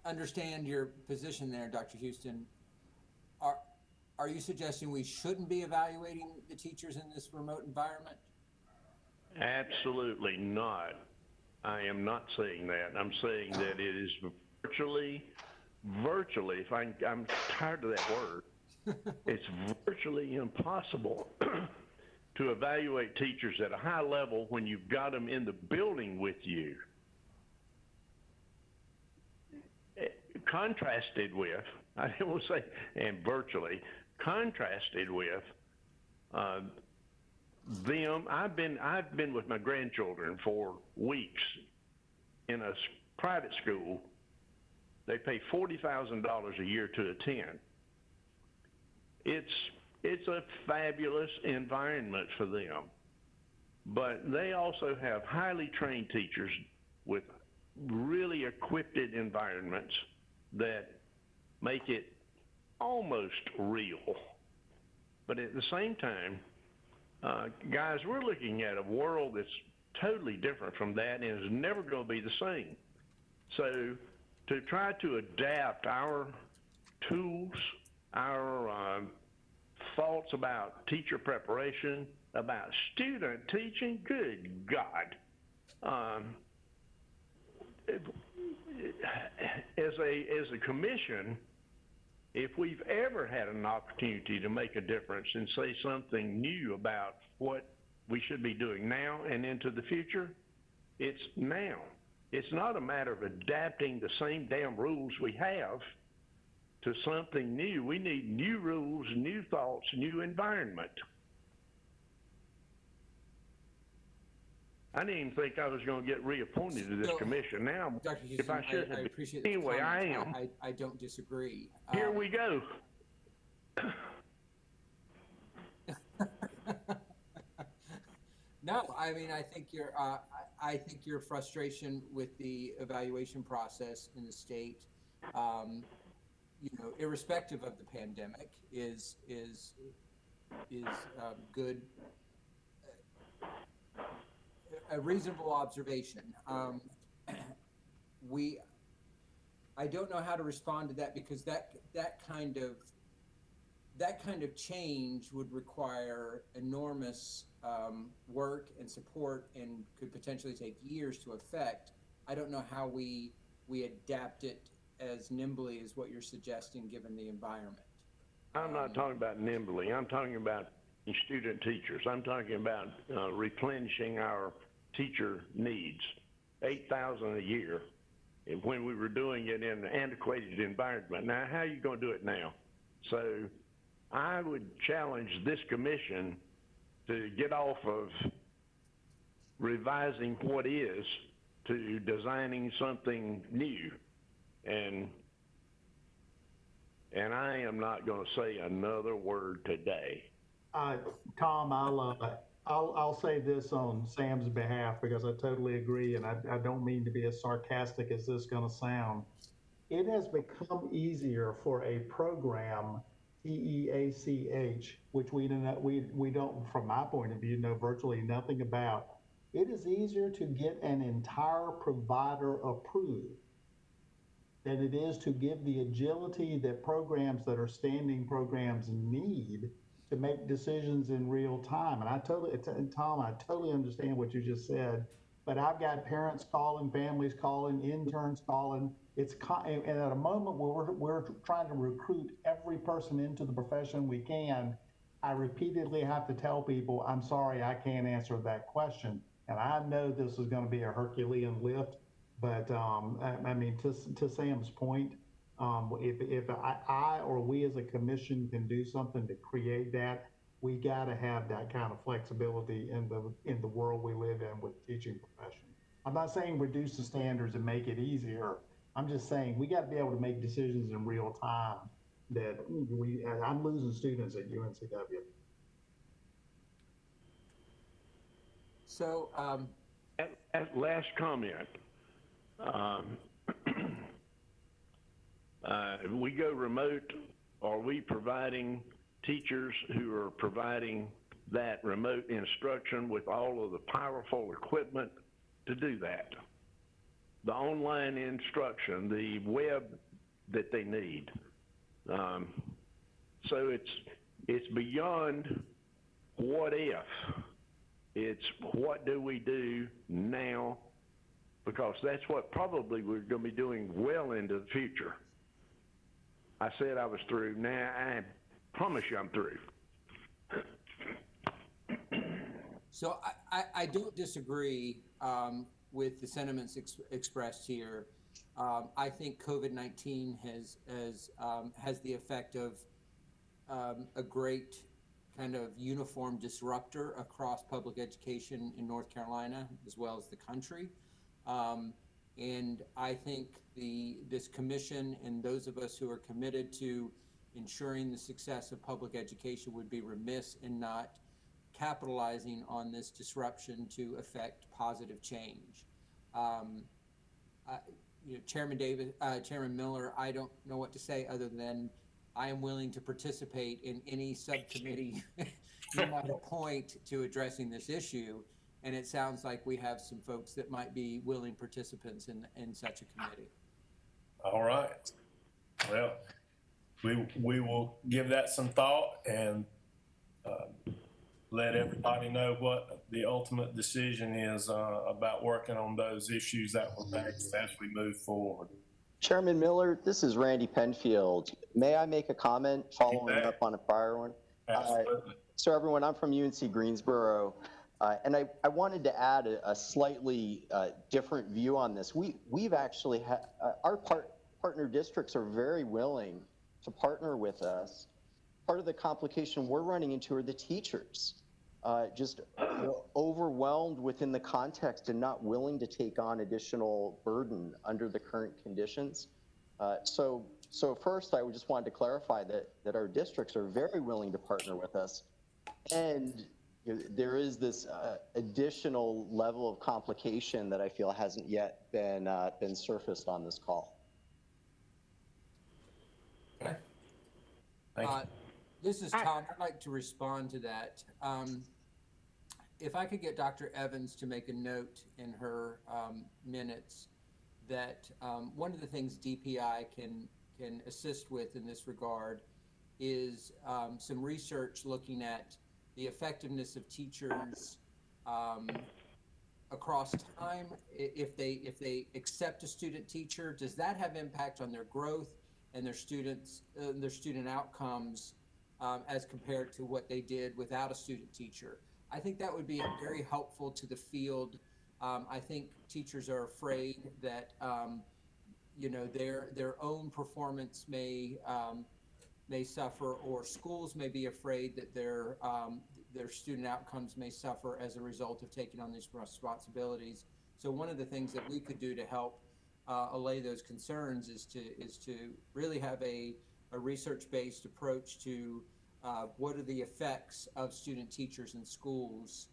understand your position there, Dr. Houston, are you suggesting we shouldn't be evaluating the teachers in this remote environment? Absolutely not. I am not saying that. I'm saying that it is virtually, if I'm tired of that word, it's virtually impossible to evaluate teachers at a high level when you've got them in the building with you. Contrasted with, I didn't want to say, and virtually, contrasted with them, I've been with my grandchildren for weeks in a private school. They pay $40,000 a year to attend. It's a fabulous environment for them, but they also have highly trained teachers with really equipped environments that make it almost real. But at the same time, guys, we're looking at a world that's totally different from that and is never going to be the same. So to try to adapt our tools, our thoughts about teacher preparation, about student teaching, good God. As a commission, if we've ever had an opportunity to make a difference and say something new about what we should be doing now and into the future, it's now. It's not a matter of adapting the same damn rules we have to something new. We need new rules, new thoughts, new environment. I didn't even think I was going to get reappointed to this commission. Now, Dr. Houston, if I should I have, appreciate the anyway, I comments. am. I don't disagree. Here we go. No, I mean, I think your frustration with the evaluation process in the state, you know, irrespective of the pandemic, is good. A reasonable observation. I don't know how to respond to that, because that kind of change would require enormous work and support and could potentially take years to effect. I don't know how we adapt it as nimbly as what you're suggesting, given the environment. I'm not talking about nimbly. I'm talking about student teachers. I'm talking about replenishing our teacher needs, 8,000 a year, when we were doing it in an antiquated environment. Now, how are you going to do it now? So I would challenge this commission to get off of revising what is to designing something new. And I am not going to say another word today. Tom, I'll say this on Sam's behalf because I totally agree, and I don't mean to be as sarcastic as this is going to sound. It has become easier for a program, TEACH, which we don't, from my point of view, know virtually nothing about. It is easier to get an entire provider approved than it is to give the agility that programs that are standing programs need to make decisions in real time. And Tom, I totally understand what you just said, but I've got parents calling, families calling, interns calling. And at a moment where we're trying to recruit every person into the profession we can, I repeatedly have to tell people, I'm sorry, I can't answer that question. And I know this is going to be a Herculean lift, but I mean, to Sam's point, if I or we as a commission can do something to create that, we got to have that kind of flexibility in the world we live in with the teaching profession. I'm not saying reduce the standards and make it easier. I'm just saying we got to be able to make decisions in real time. I'm losing students at UNCW. So, At last comment, we go remote. Are we providing teachers who are providing that remote instruction with all of the powerful equipment to do that? The online instruction, the web that they need. So it's beyond what if. It's what do we do now, because that's what probably we're going to be doing well into the future. I said I was through. Now I promise you I'm through. So I don't disagree with the sentiments expressed here. I think COVID-19 has the effect of a great kind of uniform disruptor across public education in North Carolina as well as the country. And I think this commission and those of us who are committed to ensuring the success of public education would be remiss in not capitalizing on this disruption to effect positive change. Chairman Miller, I don't know what to say other than I am willing to participate in any subcommittee you might appoint to addressing this issue. And it sounds like we have some folks that might be willing participants in such a committee. All right. Well, we will give that some thought and let everybody know what the ultimate decision is about working on those issues that were raised as we move forward. Chairman Miller, this is Randy Penfield. May I make a comment following up on a prior one? Absolutely. So everyone, I'm from UNC Greensboro, and I wanted to add a slightly different view on this. We've actually had, our partner districts are very willing to partner with us. Part of the complication we're running into are the teachers, just overwhelmed within the context and not willing to take on additional burden under the current conditions. So first, I just wanted to clarify that our districts are very willing to partner with us. And there is this additional level of complication that I feel hasn't yet been surfaced on this call. Okay. Thank you. This is Tom. I'd like to respond to that. If I could get Dr. Evans to make a note in her minutes that one of the things DPI can assist with in this regard is some research looking at the effectiveness of teachers across time. If they accept a student teacher, does that have impact on their growth and their student outcomes as compared to what they did without a student teacher? I think that would be very helpful to the field. I think teachers are afraid that their own performance may suffer, or schools may be afraid that their student outcomes may suffer as a result of taking on these responsibilities. So one of the things that we could do to help allay those concerns is to really have a research-based approach to what are the effects of student teachers in schools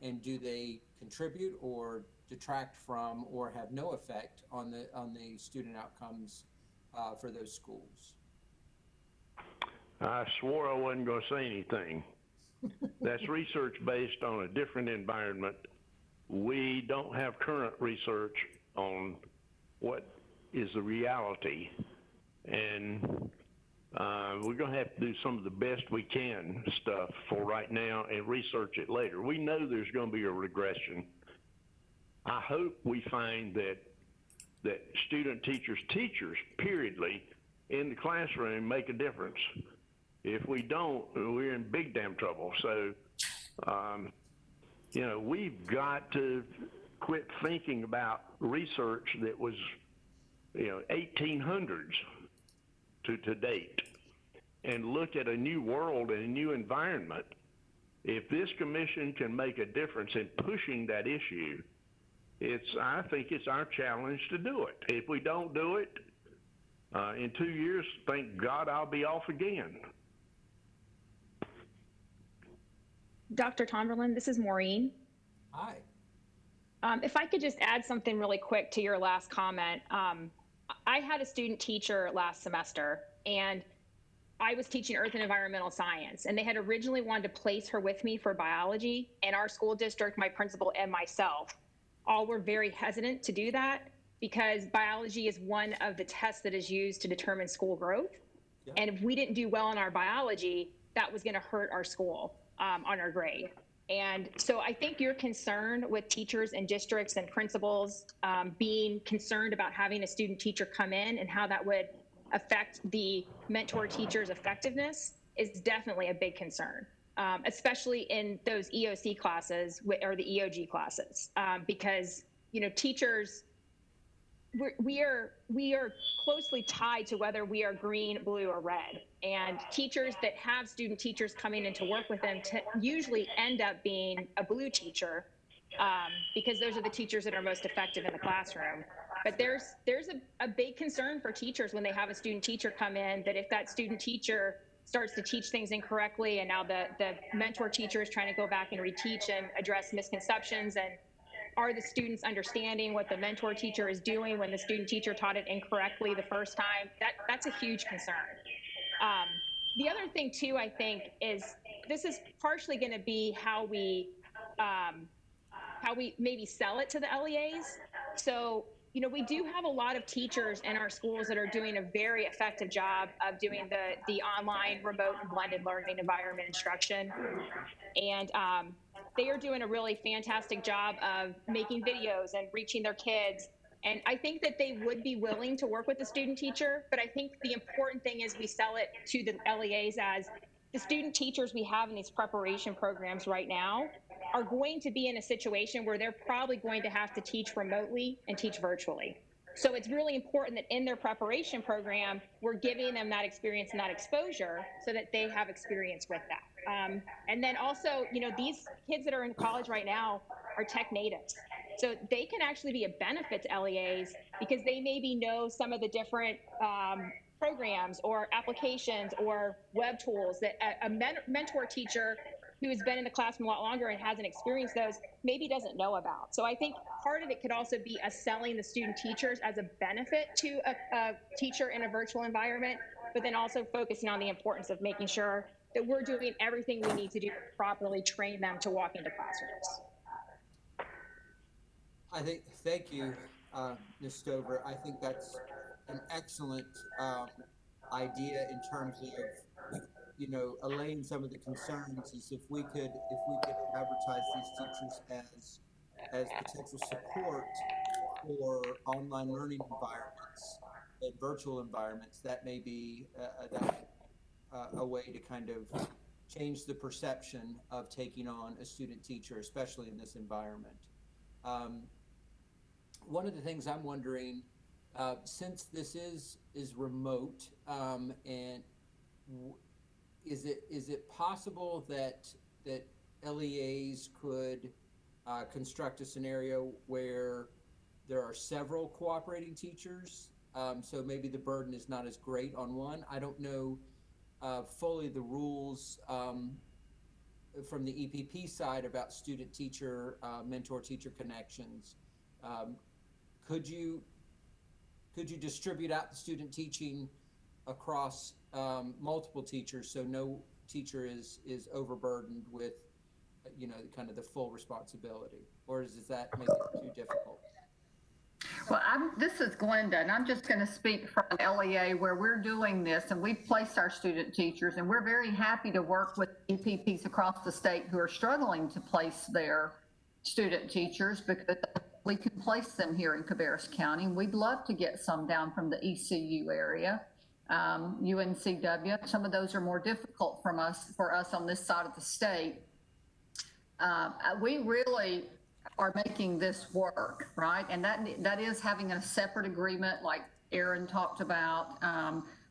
and do they contribute or detract from or have no effect on the student outcomes for those schools? I swore I wasn't going to say anything. That's research based on a different environment. We don't have current research on what is the reality, and we're going to have to do some of the best we can stuff for right now and research it later. We know there's going to be a regression. I hope we find that student teachers, periodly, in the classroom make a difference. If we don't, we're in big damn trouble. So, you know, we've got to quit thinking about research that was, you know, 1800s to date, and look at a new world and a new environment. If this commission can make a difference in pushing that issue, I think it's our challenge to do it. If we don't do it, in 2 years, thank God I'll be off again. Dr. Tomberlin, this is Maureen. Hi. If I could just add something really quick to your last comment. I had a student teacher last semester, and I was teaching Earth and Environmental Science, and they had originally wanted to place her with me for biology, and our school district, my principal, and myself all were very hesitant to do that because biology is one of the tests that is used to determine school growth. Yeah. And if we didn't do well in our biology, that was going to hurt our school on our grade. And so I think your concern with teachers and districts and principals being concerned about having a student teacher come in and how that would affect the mentor teacher's effectiveness is definitely a big concern, especially in those EOC classes or the EOG classes, because, you know, teachers, we are closely tied to whether we are green, blue, or red. And teachers that have student teachers coming in to work with them usually end up being a blue teacher because those are the teachers that are most effective in the classroom. But there's a big concern for teachers when they have a student teacher come in, that if that student teacher starts to teach things incorrectly and now the mentor teacher is trying to go back and reteach and address misconceptions, and are the students understanding what the mentor teacher is doing when the student teacher taught it incorrectly the first time? That's a huge concern. The other thing too, I think, is this is partially going to be how we maybe sell it to the LEAs. So, you know, we do have a lot of teachers in our schools that are doing a very effective job of doing the online, remote, and blended learning environment instruction. And they are doing a really fantastic job of making videos and reaching their kids. And I think that they would be willing to work with the student teacher, but I think the important thing is we sell it to the LEAs as the student teachers we have in these preparation programs right now are going to be in a situation where they're probably going to have to teach remotely and teach virtually. So it's really important that in their preparation program, we're giving them that experience and that exposure so that they have experience with that. And then also, you know, these kids that are in college right now are tech natives. So they can actually be a benefit to LEAs because they maybe know some of the different programs or applications or web tools that a mentor teacher who has been in the classroom a lot longer and hasn't experienced those maybe doesn't know about. So I think part of it could also be us selling the student teachers as a benefit to a teacher in a virtual environment, but then also focusing on the importance of making sure that we're doing everything we need to do to properly train them to walk into classrooms. Thank you, Ms. Stover. I think that's an excellent idea in terms of, you know, allaying some of the concerns. Is if we could advertise these teachers as potential support for online learning environments and virtual environments, that may be a way to kind of change the perception of taking on a student teacher, especially in this environment. One of the things I'm wondering, since this is remote, and is it possible that LEAs could construct a scenario where there are several cooperating teachers, so maybe the burden is not as great on one? I don't know fully the rules from the EPP side about student-teacher, mentor-teacher connections. Could you distribute out the student teaching across multiple teachers so no teacher is overburdened with, kind of the full responsibility? Or does that make it too difficult? Well, this is Glenda, and I'm just going to speak from an LEA where we're doing this, and we've placed our student teachers, and we're very happy to work with EPPs across the state who are struggling to place their student teachers, because we can place them here in Cabarrus County. We'd love to get some down from the ECU area, UNCW. Some of those are more difficult for us on this side of the state. We really are making this work, right? And that is having a separate agreement like Aaron talked about,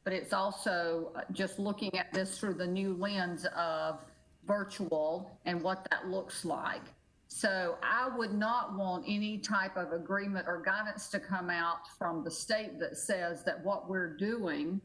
but it's also just looking at this through the new lens of virtual and what that looks like. So I would not want any type of agreement or guidance to come out from the state that says that what we're doing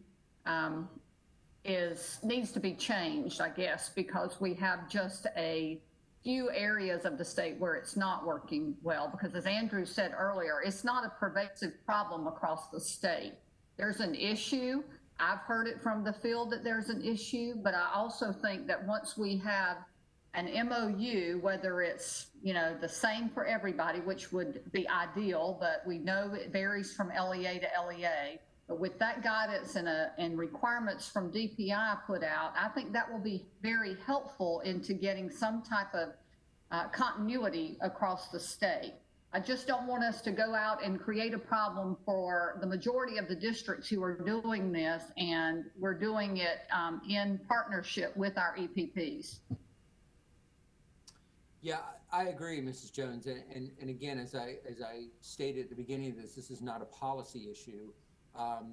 needs to be changed, I guess, because we have just a few areas of the state where it's not working well, because as Andrew said earlier, it's not a pervasive problem across the state. There's an issue. I've heard it from the field that there's an issue, but I also think that once we have an MOU, whether it's, the same for everybody, which would be ideal, but we know it varies from LEA to LEA. But with that guidance and requirements from DPI put out, I think that will be very helpful into getting some type of continuity across the state. I just don't want us to go out and create a problem for the majority of the districts who are doing this, and we're doing it in partnership with our EPPs. Yeah, I agree, Mrs. Jones. And again, as I stated at the beginning of this is not a policy issue.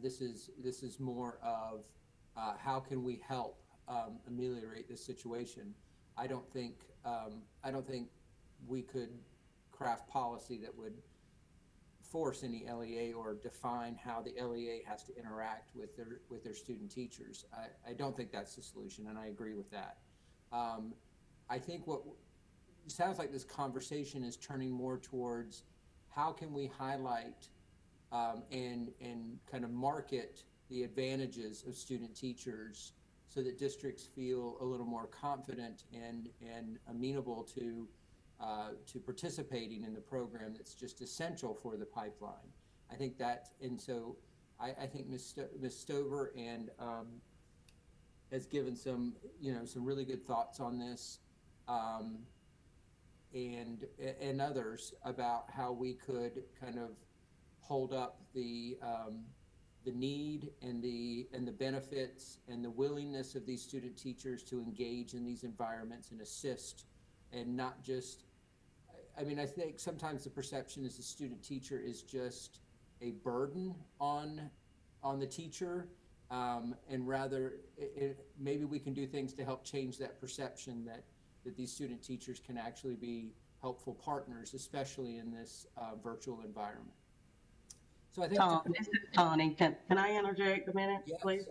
This is more of how can we help ameliorate this situation. I don't think we could craft policy that would force any LEA or define how the LEA has to interact with their student teachers. I don't think that's the solution, and I agree with that. I think what it sounds like this conversation is turning more towards how can we highlight and kind of market the advantages of student teachers so that districts feel a little more confident and amenable to participating in the program that's just essential for the pipeline. I think that, and so I think Ms. Stover and has given some really good thoughts on this, and others about how we could kind of hold up the need and the benefits and the willingness of these student teachers to engage in these environments and assist, and not just, I think sometimes the perception is the student teacher is just a burden on the teacher, and rather maybe we can do things to help change that perception that these student teachers can actually be helpful partners, especially in this virtual environment. So I think this is Tawny. Can I interject a minute, yes, please?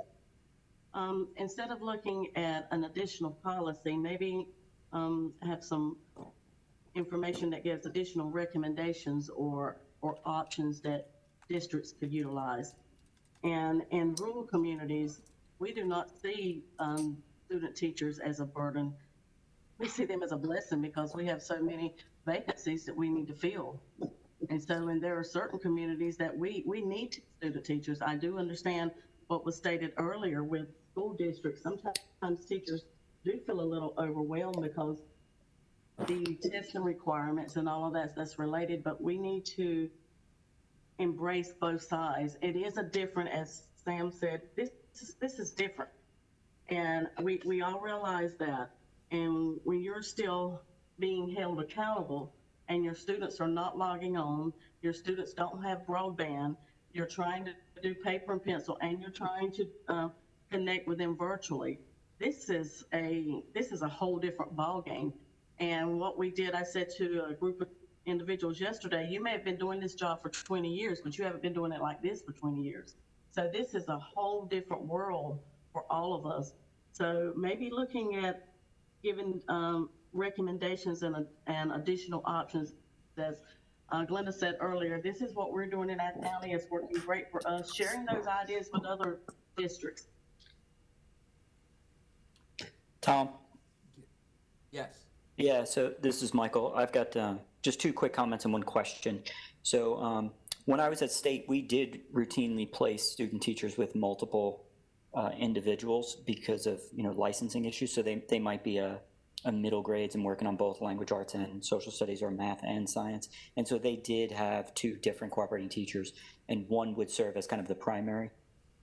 Instead of looking at an additional policy, maybe have some information that gives additional recommendations or options that districts could utilize. And in rural communities, we do not see student teachers as a burden. We see them as a blessing because we have so many vacancies that we need to fill. And so, and there are certain communities that we need student teachers. I do understand what was stated earlier with school districts. Sometimes teachers do feel a little overwhelmed because the testing requirements and all of that's related, but we need to embrace both sides. It is a different, as Sam said, this is different. And we all realize that. And when you're still being held accountable and your students are not logging on, your students don't have broadband, you're trying to do paper and pencil, and you're trying to connect with them virtually, this is a whole different ballgame. And what we did, I said to a group of individuals yesterday, you may have been doing this job for 20 years, but you haven't been doing it like this for 20 years. So this is a whole different world for all of us. So maybe looking at giving recommendations and additional options. As Glenda said earlier, this is what we're doing in our county. It's working great for us. Sharing those ideas with other districts. Tom? Yes. Yeah, so this is Michael. I've got just two quick comments and one question. So when I was at state, we did routinely place student teachers with multiple individuals because of licensing issues. So they might be a middle grades and working on both language arts and social studies or math and science. And so they did have two different cooperating teachers, and one would serve as kind of the primary.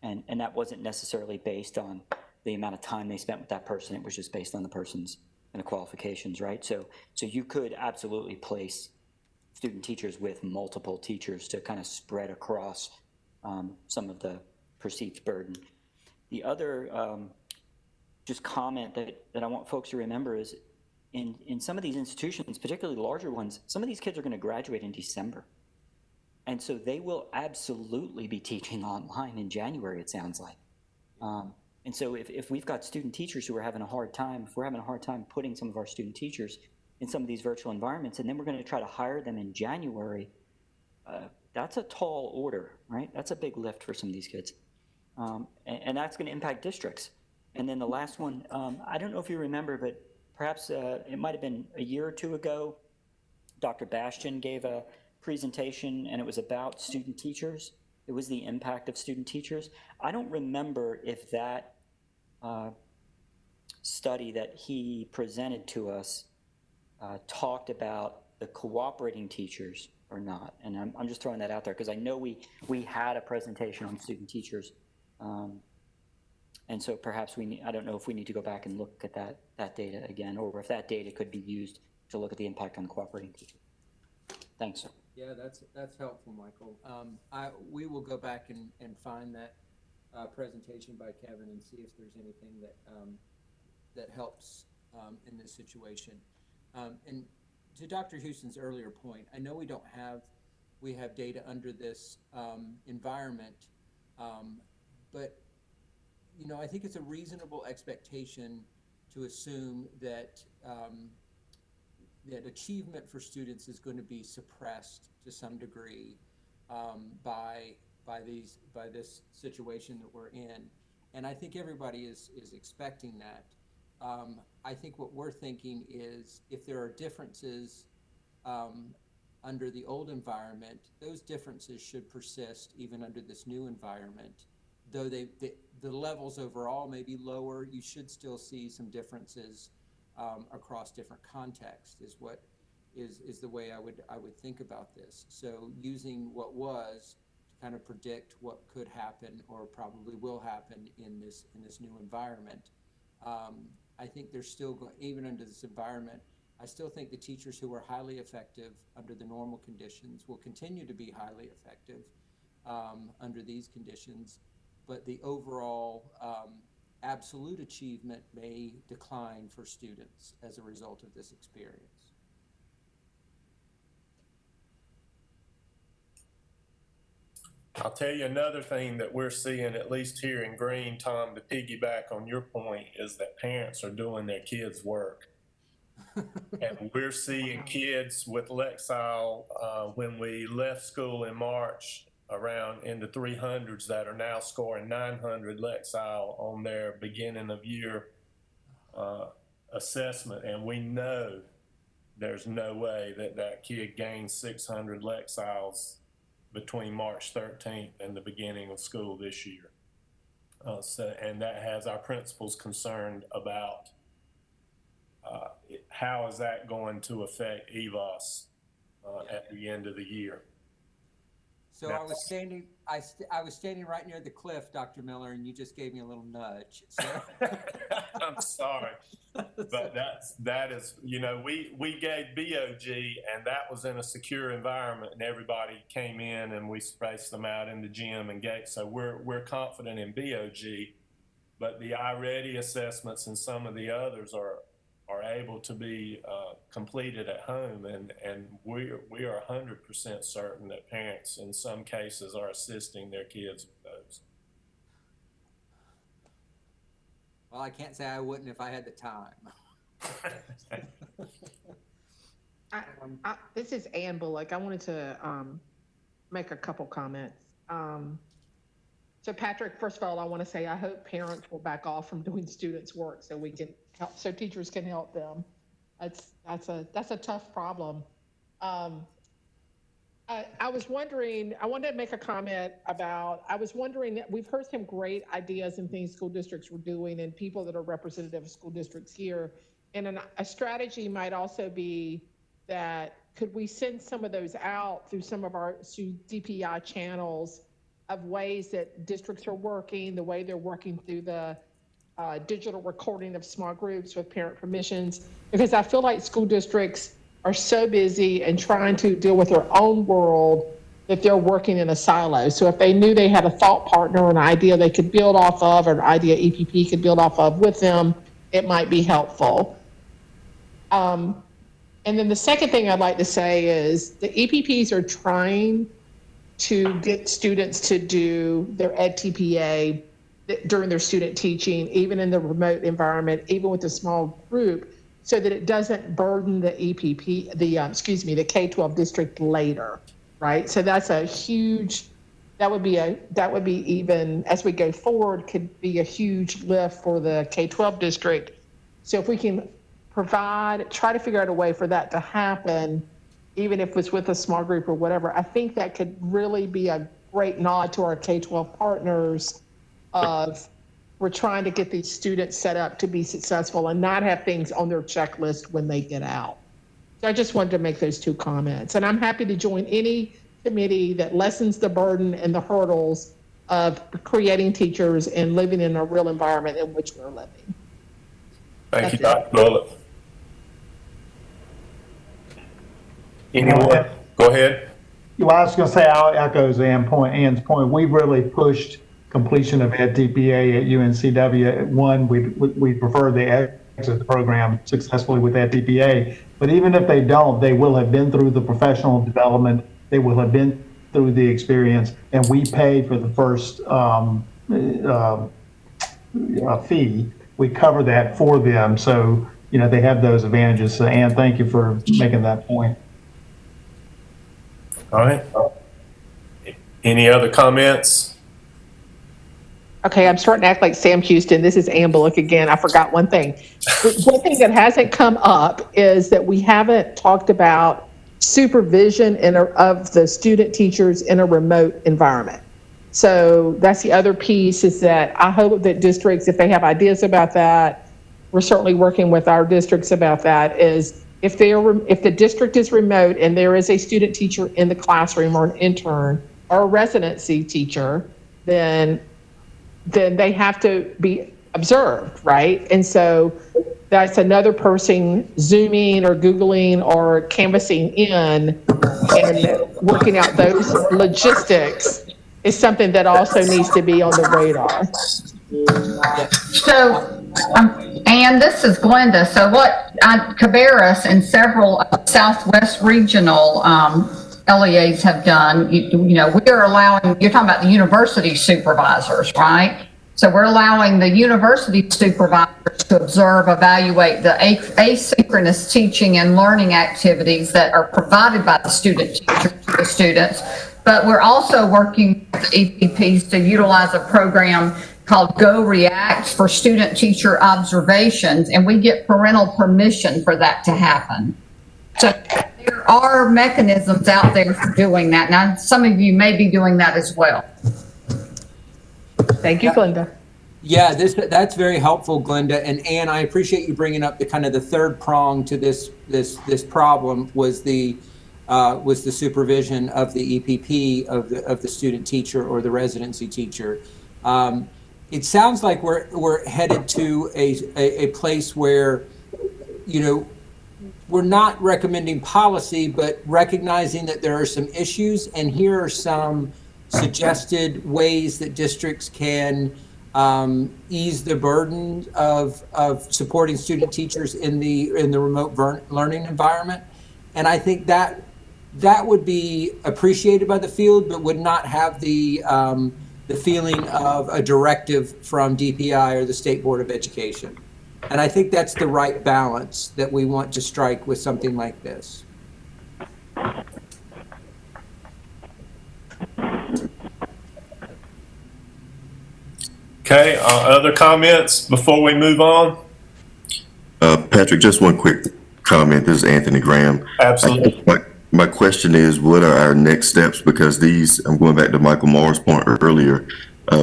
And that wasn't necessarily based on the amount of time they spent with that person. It was just based on the person's and the qualifications, right? So you could absolutely place student teachers with multiple teachers to kind of spread across some of the perceived burden. The other just comment that I want folks to remember is in some of these institutions, particularly larger ones, some of these kids are going to graduate in December. And so they will absolutely be teaching online in January, it sounds like. And so if we've got student teachers who are having a hard time, if we're having a hard time putting some of our student teachers in some of these virtual environments, and then we're going to try to hire them in January, that's a tall order, right? That's a big lift for some of these kids. And that's going to impact districts. And then the last one, I don't know if you remember, but perhaps it might have been a year or two ago, Dr. Bastian gave a presentation, and it was about student teachers. It was the impact of student teachers. I don't remember if that study that he presented to us talked about the cooperating teachers or not. And I'm just throwing that out there because I know we had a presentation on student teachers. And so perhaps I don't know if we need to go back and look at that data again, or if that data could be used to look at the impact on the cooperating teachers. Thanks, sir. Yeah, that's helpful, Michael. We will go back and find that presentation by Kevin and see if there's anything that helps in this situation. And to Dr. Houston's earlier point, I know we have data under this environment, but I think it's a reasonable expectation to assume that that achievement for students is going to be suppressed to some degree by this situation that we're in, and I think everybody is expecting that. I think what we're thinking is if there are differences under the old environment, those differences should persist even under this new environment. Though the levels overall may be lower, you should still see some differences across different contexts is the way I would think about this. So using what was to kind of predict what could happen or probably will happen in this new environment. I think there's still, even under this environment, I still think the teachers who are highly effective under the normal conditions will continue to be highly effective under these conditions, but the overall absolute achievement may decline for students as a result of this experience. I'll tell you another thing that we're seeing, at least here in Green, Tom, to piggyback on your point, is that parents are doing their kids' work. And we're seeing kids with Lexile, when we left school in March, around in the 300s that are now scoring 900 Lexile on their beginning of year assessment. And we know there's no way that kid gains 600 Lexiles between March 13th and the beginning of school this year. And that has our principals concerned about how is that going to affect EVOS at the end of the year. So I was standing right near the cliff, Dr. Miller, and you just gave me a little nudge. So. I'm sorry, but that is, we gave BOG, and that was in a secure environment, and everybody came in, and we spaced them out in the gym and gate. So we're confident in BOG, but the iReady assessments and some of the others are able to be completed at home, and we are 100% certain that parents in some cases are assisting their kids with those. Well, I can't say I wouldn't if I had the time. This is Ann Bullock. I wanted to make a couple comments. So Patrick, first of all, I want to say I hope parents will back off from doing students' work so we can help, so teachers can help them. That's a tough problem. I was wondering, I wanted to make a comment about, I was wondering that we've heard some great ideas and things school districts were doing and people that are representative of school districts here. And a strategy might also be that could we send some of those out through some of our DPI channels of ways that districts are working, the way they're working through the digital recording of small groups with parent permissions, because I feel like school districts are so busy and trying to deal with their own world that they're working in a silo. So if they knew they had a thought partner or an idea they could build off of, or an idea EPP could build off of with them, it might be helpful. And then the second thing I'd like to say is the EPPs are trying to get students to do their EdTPA during their student teaching, even in the remote environment, even with a small group, so that it doesn't burden the EPP, the K-12 district later, right? So that's a huge, that would be even, as we go forward, could be a huge lift for the K-12 district. So if we can try to figure out a way for that to happen, even if it's with a small group or whatever, I think that could really be a great nod to our K-12 partners of, we're trying to get these students set up to be successful and not have things on their checklist when they get out. So I just wanted to make those two comments. And I'm happy to join any committee that lessens the burden and the hurdles of creating teachers and living in a real environment in which we're living. Thank you, Dr. Bullock. Anyone? Go ahead. Well, I was going to say, I'll echo Ann's point. We really pushed completion of EdTPA at UNCW. One, we prefer they exit the program successfully with EdTPA. But even if they don't, they will have been through the professional development. They will have been through the experience, and we pay for the first fee. We cover that for them, so they have those advantages. So, Ann, thank you for making that point. All right. Any other comments? Okay, I'm starting to act like Sam Houston. This is Ann Bullock again. I forgot one thing. One thing that hasn't come up is that we haven't talked about supervision of the student teachers in a remote environment. So that's the other piece, is that I hope that districts, if they have ideas about that, we're certainly working with our districts about that, is if the district is remote and there is a student teacher in the classroom or an intern or a residency teacher, then they have to be observed, right? And so that's another person Zooming or Googling or canvassing in and working out those logistics is something that also needs to be on the radar. So, Ann, this is Glenda. So what Cabarrus and several Southwest regional LEAs have done, we are allowing, you're talking about the university supervisors, right? So we're allowing the university supervisors to observe, evaluate the asynchronous teaching and learning activities that are provided by the student teachers to the students. But we're also working with EPPs to utilize a program called Go React for student teacher observations, and we get parental permission for that to happen. So there are mechanisms out there for doing that. Now, some of you may be doing that as well. Thank you, Glenda. Yeah, that's very helpful, Glenda. And Ann, I appreciate you bringing up the third prong to this problem was the supervision of the EPP of the student teacher or the residency teacher. It sounds like we're headed to a place where, we're not recommending policy, but recognizing that there are some issues, and here are some suggested ways that districts can ease the burden of supporting student teachers in the remote learning environment. And I think that would be appreciated by the field, but would not have the feeling of a directive from DPI or the State Board of Education. And I think that's the right balance that we want to strike with something like this. Okay, other comments before we move on? Patrick, just one quick comment. This is Anthony Graham. Absolutely. My question is, what are our next steps? Because these, I'm going back to Michael Moore's point earlier,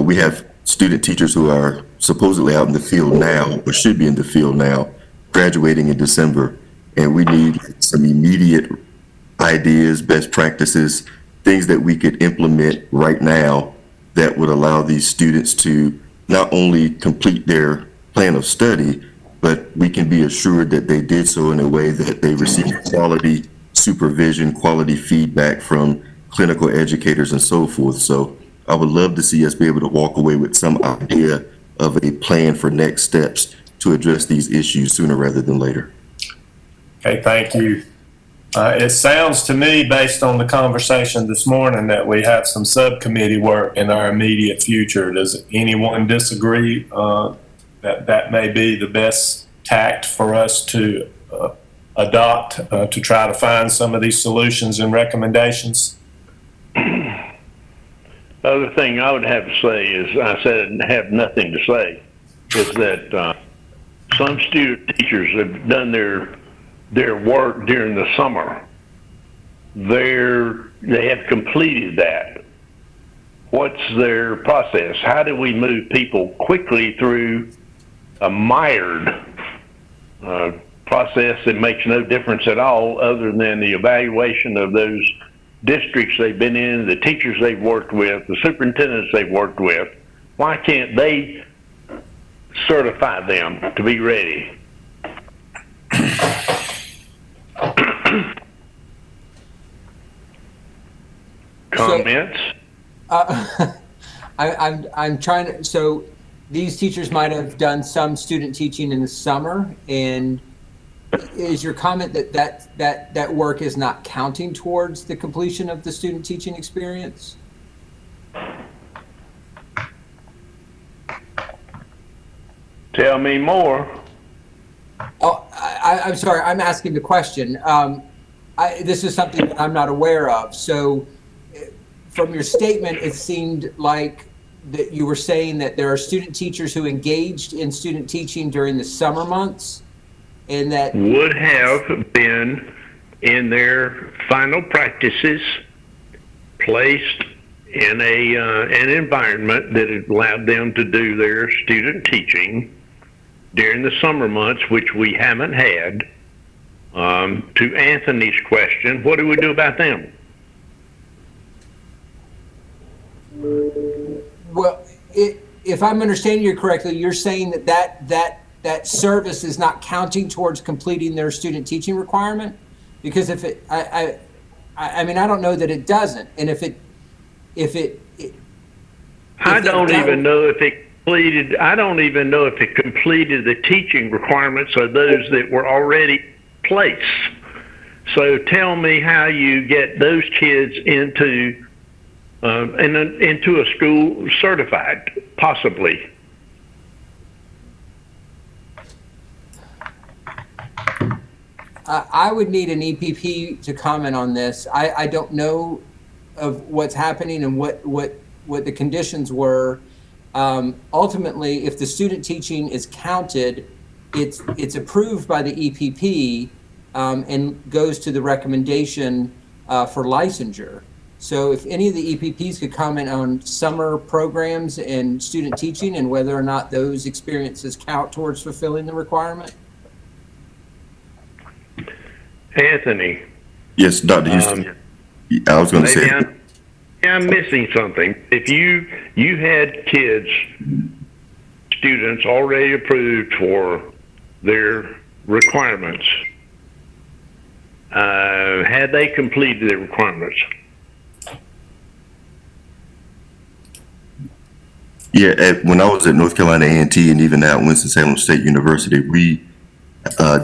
we have student teachers who are supposedly out in the field now, or should be in the field now, graduating in December, and we need some immediate ideas, best practices, things that we could implement right now that would allow these students to not only complete their plan of study, but we can be assured that they did so in a way that they received quality supervision, quality feedback from clinical educators and so forth. So I would love to see us be able to walk away with some idea of a plan for next steps to address these issues sooner rather than later. Okay, thank you. It sounds to me, based on the conversation this morning, that we have some subcommittee work in our immediate future. Does anyone disagree that that may be the best tact for us to adopt to try to find some of these solutions and recommendations? The other thing I would have to say is, I said have nothing to say, is that some student teachers have done their work during the summer. They have completed that. What's their process? How do we move people quickly through a mired process that makes no difference at all other than the evaluation of those districts they've been in, the teachers they've worked with, the superintendents they've worked with? Why can't they certify them to be ready? Comments? I'm trying to, so these teachers might have done some student teaching in the summer, and is your comment that work is not counting towards the completion of the student teaching experience? Tell me more. Oh, I'm sorry, I'm asking the question. This is something that I'm not aware of. So from your statement, it seemed like that you were saying that there are student teachers who engaged in student teaching during the summer months, and that would have been in their final practices placed in an environment that allowed them to do their student teaching during the summer months, which we haven't had. To Anthony's question, what do we do about them? Well, if I'm understanding you correctly, you're saying that service is not counting towards completing their student teaching requirement? Because if it, I mean, I don't know that it doesn't. And I don't even know if it completed the teaching requirements of those that were already in place. So tell me how you get those kids into a school certified, possibly. I would need an EPP to comment on this. I don't know of what's happening and what the conditions were. Ultimately, if the student teaching is counted, it's approved by the EPP and goes to the recommendation for licensure. So if any of the EPPs could comment on summer programs and student teaching and whether or not those experiences count towards fulfilling the requirement. Anthony. Yes, Dr. Houston. I was going to say. I'm missing something. If you had kids, students already approved for their requirements, had they completed their requirements? Yeah, when I was at North Carolina A&T and even now at Winston-Salem State University, we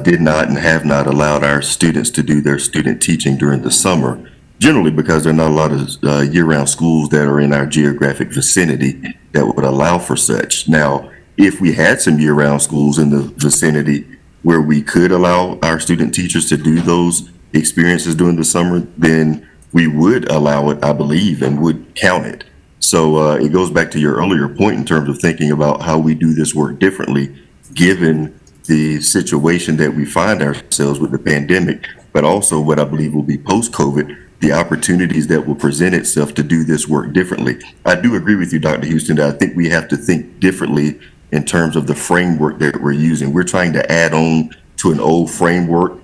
did not and have not allowed our students to do their student teaching during the summer, generally because there are not a lot of year-round schools that are in our geographic vicinity that would allow for such. Now, if we had some year-round schools in the vicinity where we could allow our student teachers to do those experiences during the summer, then we would allow it, I believe, and would count it. So it goes back to your earlier point in terms of thinking about how we do this work differently, given the situation that we find ourselves with the pandemic, but also what I believe will be post-COVID, the opportunities that will present itself to do this work differently. I do agree with you, Dr. Houston, that I think we have to think differently in terms of the framework that we're using. We're trying to add on to an old framework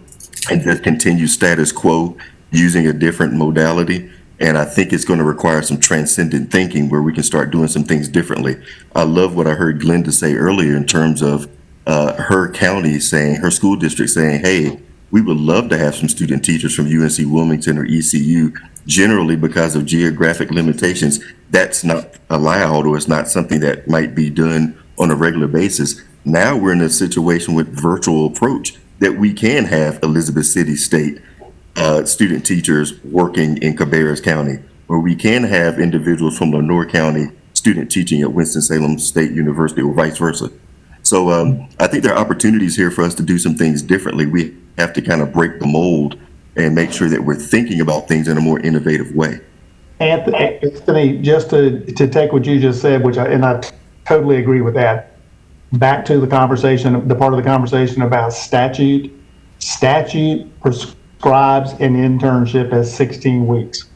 and just continue status quo using a different modality. And I think it's going to require some transcendent thinking where we can start doing some things differently. I love what I heard Glenda say earlier in terms of her county saying, her school district saying, hey, we would love to have some student teachers from UNC Wilmington or ECU. Generally, because of geographic limitations, that's not allowed, or it's not something that might be done on a regular basis. Now we're in a situation with virtual approach that we can have Elizabeth City State student teachers working in Cabarrus County, or we can have individuals from Lenore County student teaching at Winston-Salem State University, or vice versa. So I think there are opportunities here for us to do some things differently. We have to kind of break the mold and make sure that we're thinking about things in a more innovative way. Anthony, just to take what you just said, I totally agree with that. Back to the conversation, the part of the conversation about statute. Statute prescribes an internship as 16 weeks.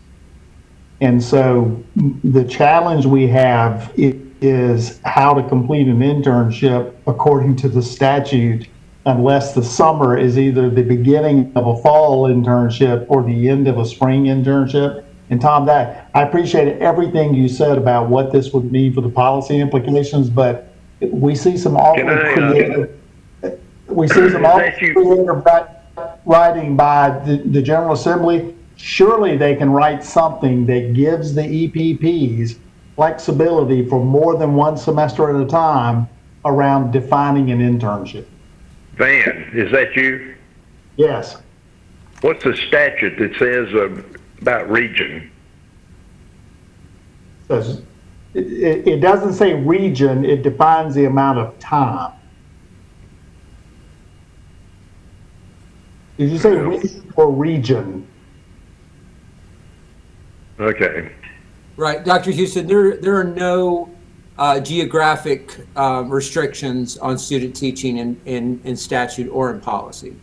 And so the challenge we have is how to complete an internship according to the statute, unless the summer is either the beginning of a fall internship or the end of a spring internship. And Tom, I appreciate everything you said about what this would mean for the policy implications, but we see some awfully creative, writing by the General Assembly. Surely they can write something that gives the EPPs flexibility for more than one semester at a time around defining an internship. Van, is that you? Yes. What's the statute that says about region? It doesn't say region, it defines the amount of time. Did you say region or region? Okay. Right, Dr. Houston, there are no geographic restrictions on student teaching in statute or in policy.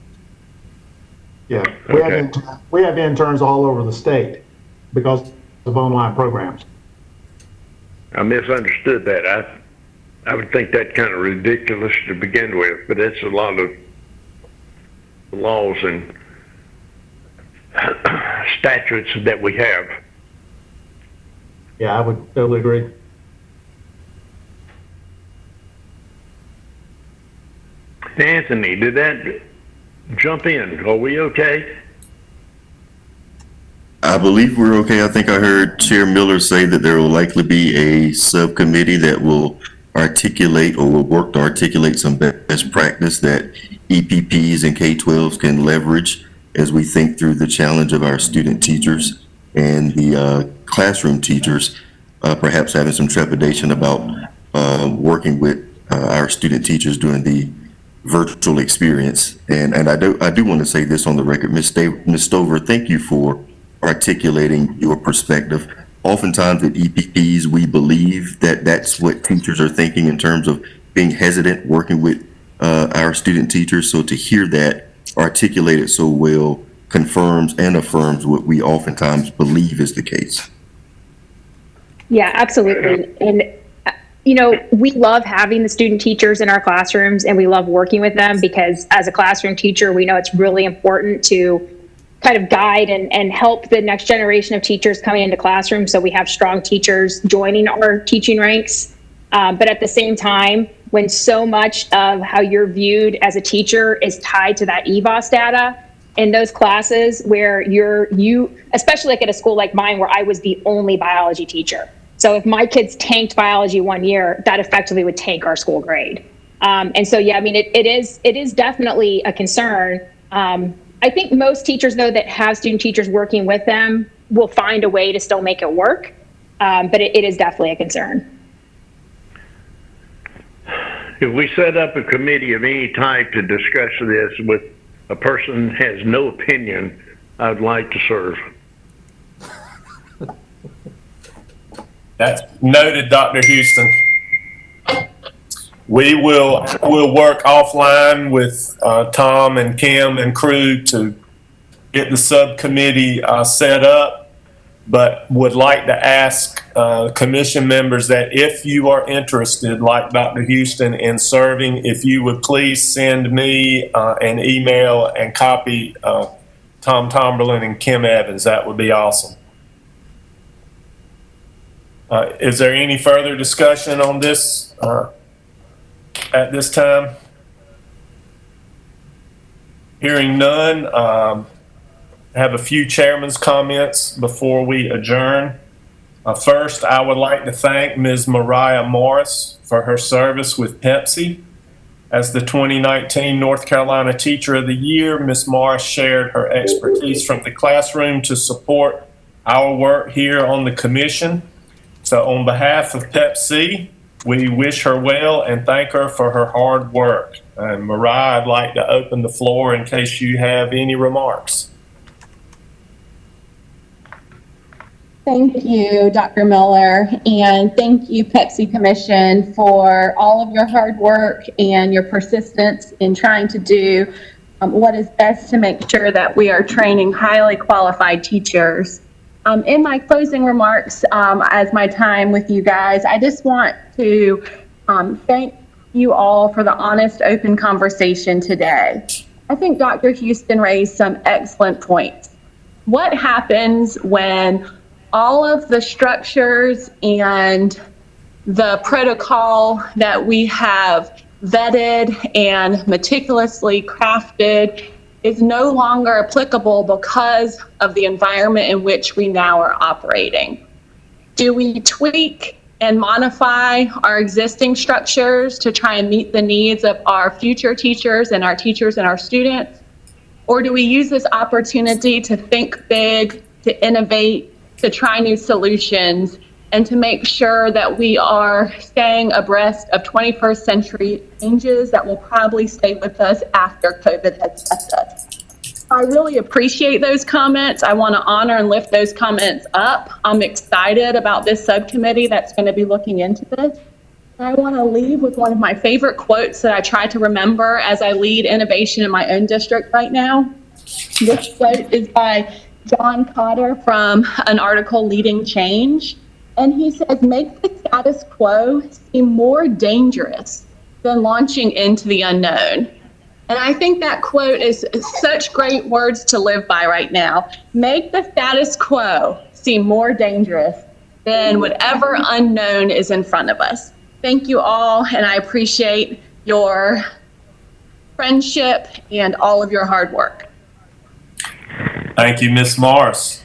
Yeah, we have interns all over the state because of online programs. I misunderstood that. I would think that kind of ridiculous to begin with, but it's a lot of laws and statutes that we have. Yeah, I would totally agree. Anthony, did that jump in? Are we okay? I believe we're okay. I think I heard Chair Miller say that there will likely be a subcommittee that will articulate or will work to articulate some best practice that EPPs and K-12s can leverage as we think through the challenge of our student teachers and the classroom teachers, perhaps having some trepidation about working with our student teachers during the virtual experience. And I do want to say this on the record, Ms. Stover, thank you for articulating your perspective. Oftentimes at EPPs, we believe that that's what teachers are thinking in terms of being hesitant working with our student teachers. So to hear that articulated so well confirms and affirms what we oftentimes believe is the case. Yeah, absolutely. And, we love having the student teachers in our classrooms, and we love working with them because as a classroom teacher, we know it's really important to kind of guide and help the next generation of teachers coming into classrooms so we have strong teachers joining our teaching ranks. But at the same time, when so much of how you're viewed as a teacher is tied to that EVOS data, in those classes where you, especially like at a school like mine where I was the only biology teacher. So if my kids tanked biology one year, that effectively would tank our school grade. And so, yeah, I mean, it is definitely a concern. I think most teachers, though, that have student teachers working with them will find a way to still make it work. But it is definitely a concern. if we set up a committee of any type to discuss this with a person who has no opinion, I'd like to serve. That's noted, Dr. Houston. We'll work offline with Tom and Kim and crew to get the subcommittee set up, but would like to ask commission members that if you are interested, like Dr. Houston, in serving, if you would please send me an email and copy Tom Tomberlin and Kim Evans. That would be awesome. Is there any further discussion on this at this time? Hearing none, have a few chairman's comments before we adjourn. First, I would like to thank Ms. Mariah Morris for her service with Pepsi. As the 2019 North Carolina Teacher of the Year, Ms. Morris shared her expertise from the classroom to support our work here on the commission. So on behalf of Pepsi, we wish her well and thank her for her hard work. And Mariah, I'd like to open the floor in case you have any remarks. Thank you, Dr. Miller, and thank you, Pepsi Commission, for all of your hard work and your persistence in trying to do what is best to make sure that we are training highly qualified teachers. In my closing remarks, as my time with you guys, I just want to thank you all for the honest, open conversation today. I think Dr. Houston raised some excellent points. What happens when all of the structures and the protocol that we have vetted and meticulously crafted is no longer applicable because of the environment in which we now are operating? Do we tweak and modify our existing structures to try and meet the needs of our future teachers and our students? Or do we use this opportunity to think big, to innovate, to try new solutions, and to make sure that we are staying abreast of 21st century changes that will probably stay with us after COVID has left us? I really appreciate those comments. I want to honor and lift those comments up. I'm excited about this subcommittee that's going to be looking into this. I want to leave with one of my favorite quotes that I try to remember as I lead innovation in my own district right now. This quote is by John Cotter from an article, Leading Change. And he says, make the status quo seem more dangerous than launching into the unknown. And I think that quote is such great words to live by right now. Make the status quo seem more dangerous than whatever unknown is in front of us. Thank you all, and I appreciate your friendship and all of your hard work. Thank you, Ms. Morris.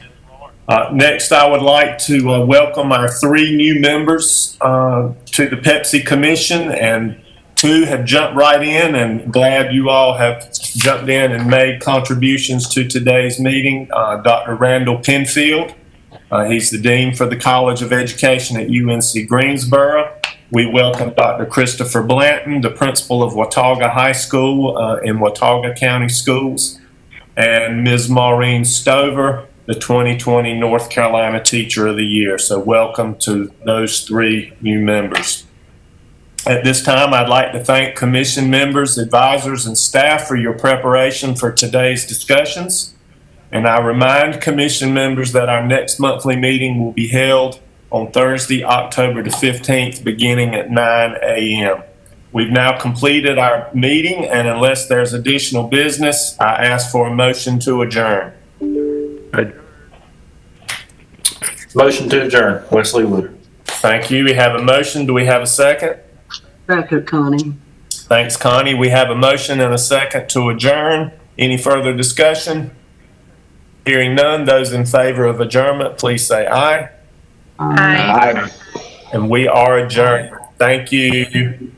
Next, I would like to welcome our 3 new members to the Pepsi Commission, and 2 have jumped right in, and glad you all have jumped in and made contributions to today's meeting. Dr. Randall Penfield, he's the Dean for the College of Education at UNC Greensboro. We welcome Dr. Christopher Blanton, the Principal of Watauga High School in Watauga County Schools, and Ms. Maureen Stover, the 2020 North Carolina Teacher of the Year. So welcome to those 3 new members. At this time, I'd like to thank commission members, advisors, and staff for your preparation for today's discussions. And I remind commission members that our next monthly meeting will be held on Thursday, October the 15th, beginning at 9 a.m. We've now completed our meeting, and unless there's additional business, I ask for a motion to adjourn. Motion to adjourn, Wesley Wood. Thank you. We have a motion. Do we have a second? Second, Connie. Thanks, Connie. We have a motion and a second to adjourn. Any further discussion? Hearing none, those in favor of adjournment, please say aye. Aye. And we are adjourned. Thank you.